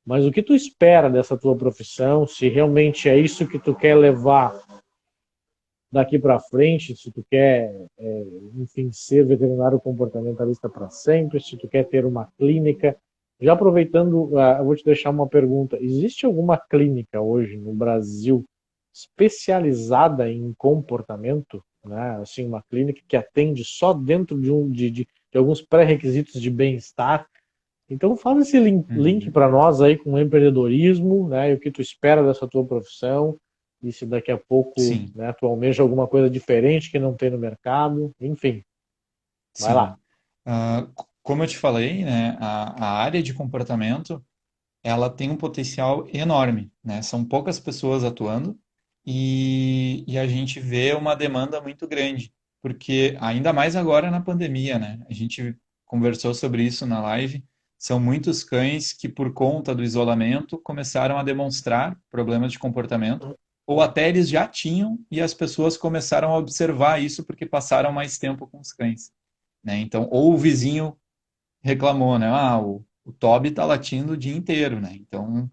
Mas o que tu espera dessa tua profissão? Se realmente é isso que tu quer levar daqui para frente, se tu quer, enfim, ser veterinário comportamentalista para sempre, se tu quer ter uma clínica. Já aproveitando, eu vou te deixar uma pergunta. Existe alguma clínica hoje no Brasil especializada em comportamento, né? Assim, uma clínica que atende só dentro de alguns pré-requisitos de bem-estar. Então faz esse link Uhum. para nós aí com o empreendedorismo, né? E o que tu espera dessa tua profissão, e se daqui a pouco, Sim, né, tu almeja alguma coisa diferente que não tem no mercado, enfim, vai lá. sim. Como eu te falei, né, a área de comportamento, ela tem um potencial enorme, né? São poucas pessoas atuando e a gente vê uma demanda muito grande, porque ainda mais agora na pandemia, né? A gente conversou sobre isso na live. São muitos cães que, por conta do isolamento, começaram a demonstrar problemas de comportamento, ou até eles já tinham e as pessoas começaram a observar isso porque passaram mais tempo com os cães, né? Então, ou o vizinho reclamou, né? O Toby tá latindo o dia inteiro, né? Então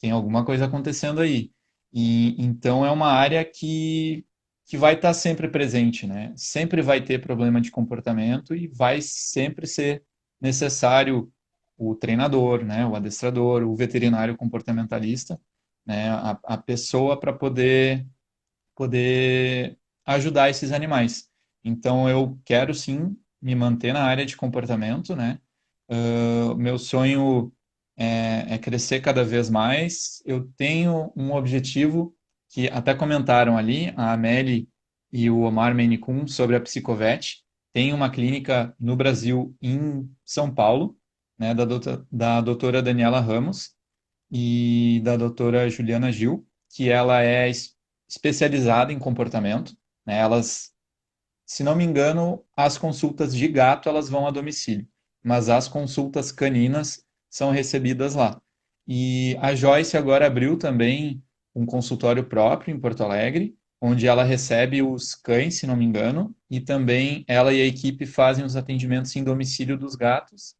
tem alguma coisa acontecendo aí. E então é uma área que vai estar sempre presente, né? Sempre vai ter problema de comportamento e vai sempre ser necessário o treinador, né? O adestrador, o veterinário comportamentalista, né? A pessoa para poder ajudar esses animais. Então eu quero sim me manter na área de comportamento, né? Meu sonho é crescer cada vez mais. Eu tenho um objetivo que até comentaram ali, a Amélie e o Omar Menicum, sobre a Psicovet. Tem uma clínica no Brasil, em São Paulo, né, da doutora Daniela Ramos e da doutora Juliana Gil, que ela é especializada em comportamento, né? Elas, se não me engano, as consultas de gato elas vão a domicílio, mas as consultas caninas são recebidas lá. E a Joyce agora abriu também um consultório próprio em Porto Alegre, onde ela recebe os cães, se não me engano, e também ela e a equipe fazem os atendimentos em domicílio dos gatos,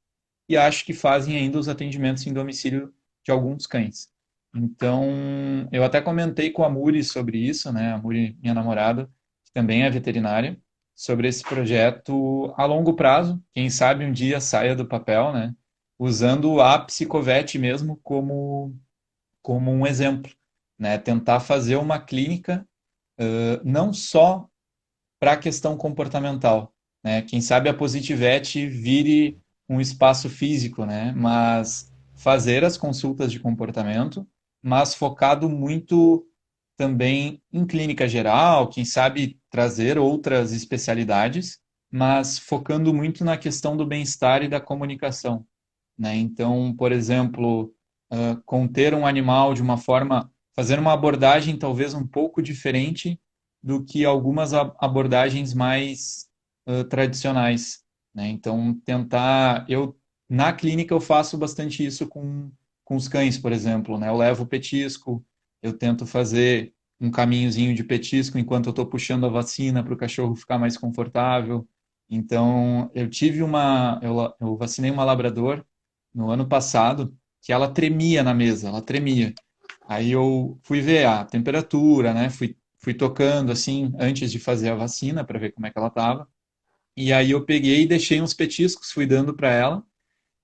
e acho que fazem ainda os atendimentos em domicílio de alguns cães. Então, eu até comentei com a Muri sobre isso, né? A Muri, minha namorada, que também é veterinária, sobre esse projeto a longo prazo, quem sabe um dia saia do papel, né? Usando a Psicovet mesmo como um exemplo, né? Tentar fazer uma clínica não só para a questão comportamental, né? Quem sabe a Positivete vire um espaço físico, né? Mas fazer as consultas de comportamento, mas focado muito também em clínica geral, quem sabe trazer outras especialidades, mas focando muito na questão do bem-estar e da comunicação, né? Então, por exemplo, conter um animal de uma forma, fazer uma abordagem talvez um pouco diferente do que algumas abordagens mais tradicionais, né? Então, na clínica eu faço bastante isso com os cães, por exemplo, né? Eu levo o petisco, eu tento fazer um caminhozinho de petisco enquanto eu estou puxando a vacina para o cachorro ficar mais confortável. Então, eu vacinei uma labrador no ano passado que ela tremia na mesa, ela tremia. Aí eu fui ver a temperatura, né? Fui tocando assim antes de fazer a vacina para ver como é que ela estava. E aí eu peguei e deixei uns petiscos, fui dando para ela.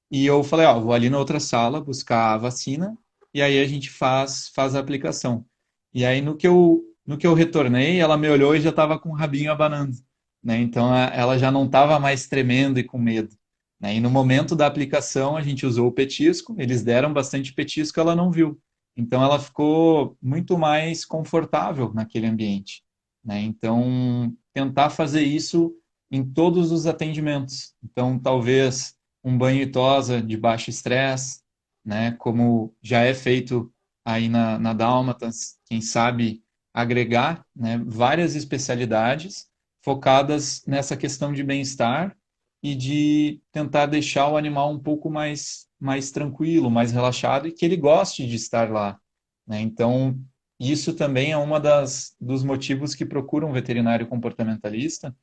E eu falei, ó, vou ali na outra sala buscar a vacina e aí a gente faz a aplicação. E aí no que eu retornei, ela me olhou e já estava com o rabinho abanando, né? Então ela já não estava mais tremendo e com medo, né? E no momento da aplicação a gente usou o petisco, eles deram bastante petisco, ela não viu. Então ela ficou muito mais confortável naquele ambiente, né? Então tentar fazer isso em todos os atendimentos. Então talvez um banho e tosa de baixo estresse, né? Como já é feito aí na Dálmatas, quem sabe agregar, né, várias especialidades focadas nessa questão de bem-estar e de tentar deixar o animal um pouco mais tranquilo, mais relaxado e que ele goste de estar lá, né? Então, isso também é uma dos motivos que procuram um veterinário comportamentalista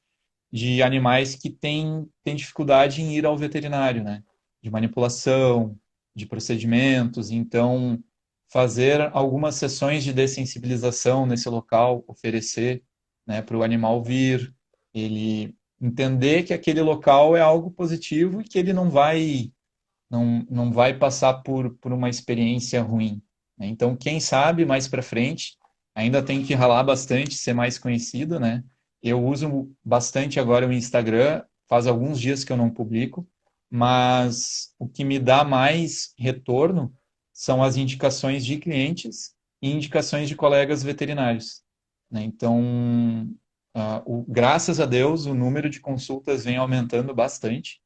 de animais que têm dificuldade em ir ao veterinário, né? De manipulação, de procedimentos. Então, fazer algumas sessões de dessensibilização nesse local, oferecer, né, para o animal vir, ele entender que aquele local é algo positivo e que ele não vai passar por uma experiência ruim, né? Então, quem sabe mais para frente, ainda tem que ralar bastante, ser mais conhecido, né? Eu uso bastante agora o Instagram, faz alguns dias que eu não publico, mas o que me dá mais retorno são as indicações de clientes e indicações de colegas veterinários, né? Então, graças a Deus, o número de consultas vem aumentando bastante,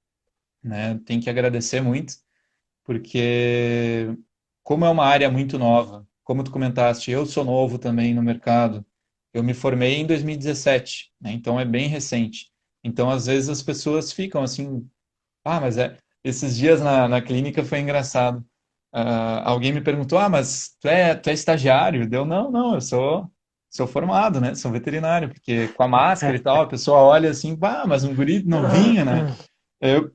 né? Tem que agradecer muito, porque como é uma área muito nova, como tu comentaste, eu sou novo também no mercado. Eu me formei em 2017, né? Então é bem recente. Então, às vezes, as pessoas ficam assim, mas esses dias na clínica foi engraçado. Alguém me perguntou, mas tu é estagiário? Deu, não, não, eu sou formado, né? Sou veterinário, porque com a máscara e tal, a pessoa olha assim, mas um guri novinho, né?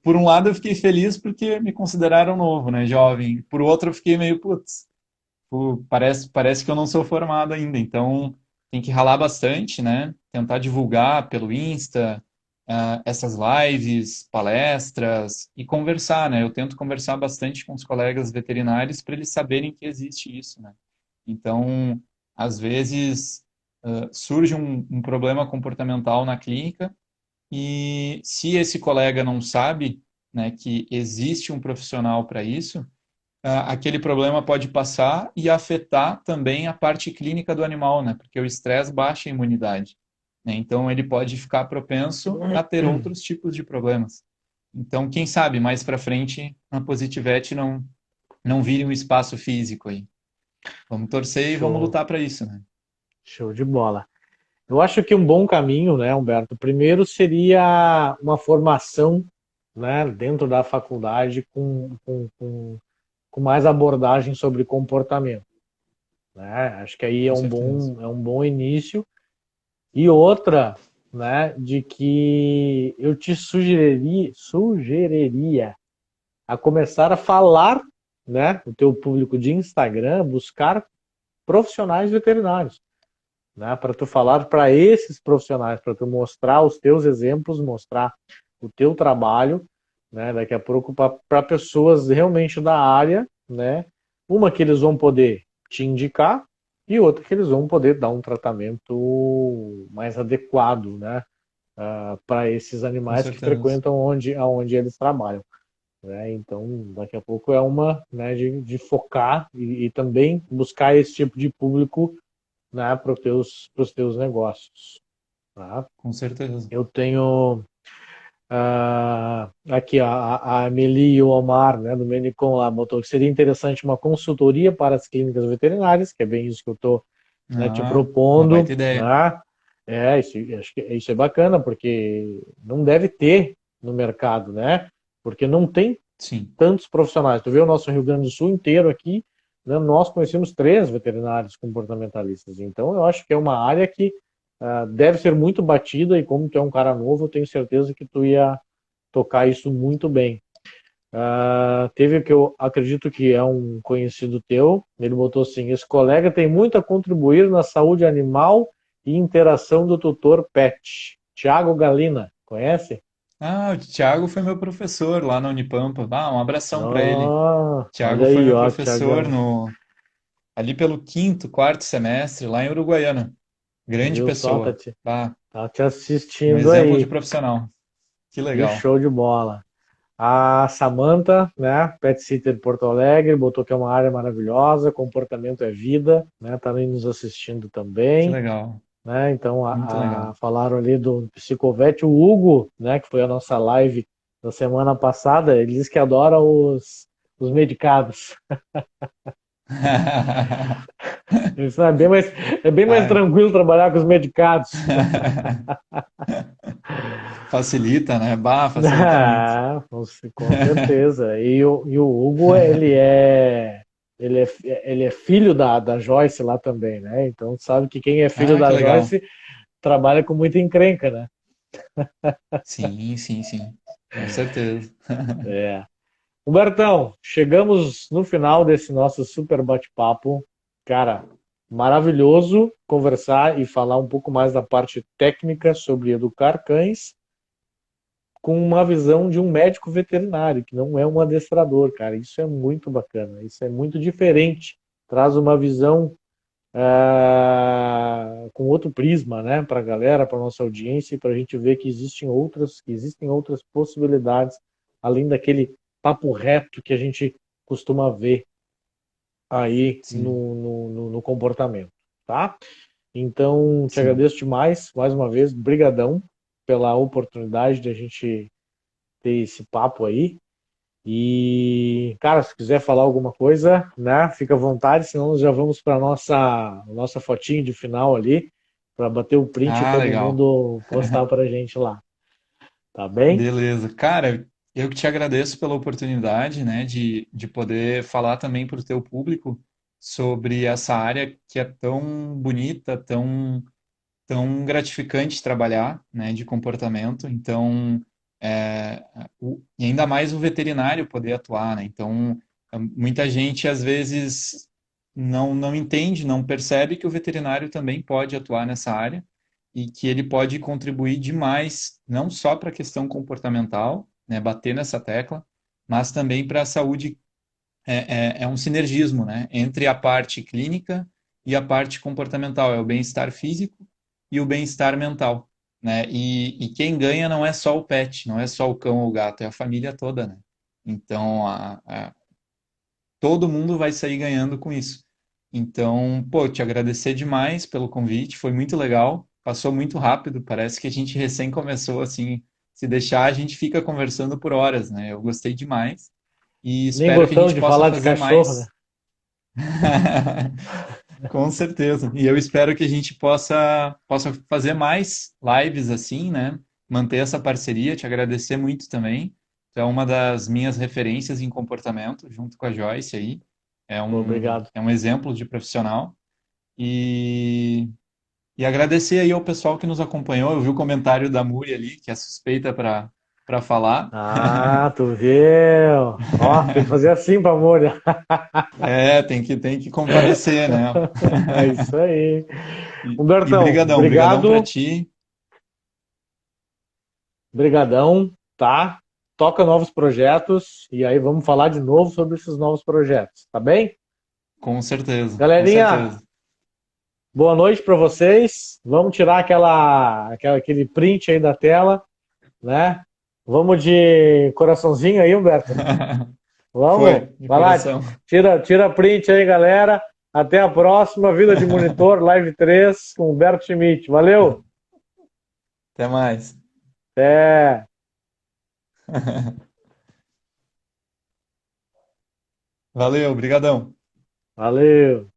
Por um lado, eu fiquei feliz porque me consideraram novo, né, jovem. Por outro, eu fiquei meio, putz, pô, parece que eu não sou formado ainda. Então, tem que ralar bastante, né? Tentar divulgar pelo Insta, essas lives, palestras e conversar, né? Eu tento conversar bastante com os colegas veterinários para eles saberem que existe isso, né? Então, às vezes, surge um problema comportamental na clínica e se esse colega não sabe, né, que existe um profissional para isso, aquele problema pode passar e afetar também a parte clínica do animal, né, porque o estresse baixa a imunidade, né, então ele pode ficar propenso a ter outros tipos de problemas. Então, quem sabe mais para frente a Positivete não vire um espaço físico aí. Vamos torcer e vamos Show, lutar para isso, né? show de bola. Eu acho que um bom caminho, né, Humberto? Primeiro seria uma formação, né, dentro da faculdade com mais abordagem sobre comportamento, né? Acho que aí Com certeza. é um bom início. E outra, né, de que eu te sugeriria a começar a falar, né, o teu público de Instagram, buscar profissionais veterinários, né, para tu falar para esses profissionais, para tu mostrar os teus exemplos, mostrar o teu trabalho, né, daqui a pouco para pessoas realmente da área, né, uma que eles vão poder te indicar e outra que eles vão poder dar um tratamento mais adequado, né, para esses Com animais que certeza. frequentam aonde eles trabalham, né? Então, daqui a pouco é uma, né, de focar e também buscar esse tipo de público né, pros teus negócios, tá? Com certeza. Eu tenho aqui a Amelie e o Omar, né, do Menicom lá, botou que seria interessante uma consultoria para as clínicas veterinárias, que é bem isso que eu estou, né, te Ah, uma propondo, baita ideia. né? Acho que isso é bacana, porque não deve ter no mercado, né? Porque não tem Sim. tantos profissionais. Tu vê o nosso Rio Grande do Sul inteiro aqui, né, nós conhecemos 3 veterinários comportamentalistas. Então, eu acho que é uma área que deve ser muito batida e como tu é um cara novo, eu tenho certeza que tu ia tocar isso muito bem. Teve o que eu acredito que é um conhecido teu, ele botou assim, esse colega tem muito a contribuir na saúde animal e interação do tutor pet. Tiago Galina, conhece? Ah, o Thiago foi meu professor lá na Unipampa. Ah, um abração para ele. Thiago Olha foi aí, meu ó, professor Tiagão, ali pelo quinto, quarto semestre, lá em Uruguaiana. Grande viu só, pessoa. Ah, tá te um assistindo exemplo de aí, profissional. Que que legal. show de bola. A Samantha, né, Pet Sitter de Porto Alegre, botou que é uma área maravilhosa, comportamento é vida, né, tá aí nos assistindo Que também, legal. né, então Muito legal. falaram ali do Psicovet, o Hugo, né, que foi a nossa live da semana passada, ele disse que adora os medicados. Ele disse, é bem mais Ah, tranquilo trabalhar com os medicados. facilita, né? Bah, facilita muito. Ah, com certeza. E o Hugo, ele é filho da Joyce lá também, né? Então sabe que quem é filho Ah, que da legal. Joyce trabalha com muita encrenca, né? Sim, sim, sim. Com certeza. É. Humbertão, chegamos no final desse nosso super bate-papo. Cara, maravilhoso conversar e falar um pouco mais da parte técnica sobre educar cães com uma visão de um médico veterinário, que não é um adestrador, cara. Isso é muito bacana, isso é muito diferente. Traz uma visão com outro prisma, né, para a galera, para nossa audiência, e para a gente ver que existem outras possibilidades, além daquele papo reto que a gente costuma ver aí Sim. no comportamento, tá? Então, te Sim. agradeço demais, mais uma vez, brigadão pela oportunidade de a gente ter esse papo aí. E, cara, se quiser falar alguma coisa, né, fica à vontade, senão nós já vamos para nossa fotinho de final ali, para bater o print e Ah, todo legal. mundo postar para a gente lá. Tá bem? Beleza. Cara, eu que te agradeço pela oportunidade, né, de poder falar também para o teu público sobre essa área que é tão bonita, tão gratificante trabalhar, né, de comportamento. Então, e ainda mais o veterinário poder atuar, né? Então, muita gente às vezes não entende, não percebe que o veterinário também pode atuar nessa área e que ele pode contribuir demais, não só para a questão comportamental, né, bater nessa tecla, mas também para a saúde. É um sinergismo, né, entre a parte clínica e a parte comportamental, é o bem-estar físico e o bem-estar mental, né? E quem ganha não é só o pet, não é só o cão ou o gato, é a família toda, né? Então, todo mundo vai sair ganhando com isso. Então, pô, te agradecer demais pelo convite, foi muito legal, passou muito rápido, parece que a gente recém começou, assim, se deixar, a gente fica conversando por horas, né? Eu gostei demais e Nem espero que a gostamos gente de possa falar de fazer cachorro, né? mais. Com certeza. E eu espero que a gente possa fazer mais lives assim, né? Manter essa parceria, te agradecer muito também. Tu é uma das minhas referências em comportamento, junto com a Joyce aí. Pô, obrigado. É um exemplo de profissional. E, e agradecer aí ao pessoal que nos acompanhou. Eu vi o comentário da Muri ali, que é suspeita para falar. Tu viu? Ó, tem que fazer assim pra amor. É, tem que comparecer, né? É isso aí. E Humbertão, brigadão para obrigado. ti. Brigadão, tá? Toca novos projetos e aí vamos falar de novo sobre esses novos projetos, tá bem? Com certeza, com Galerinha, certeza. boa noite para vocês. Vamos tirar aquele print aí da tela, né? Vamos de coraçãozinho aí, Humberto. Vamos? Foi, de Vai lá, coração. tira print aí, galera. Até a próxima, Vida de Monitor, Live 3 com Humberto Schmidt. Valeu! Até mais. É, Valeu, brigadão. valeu!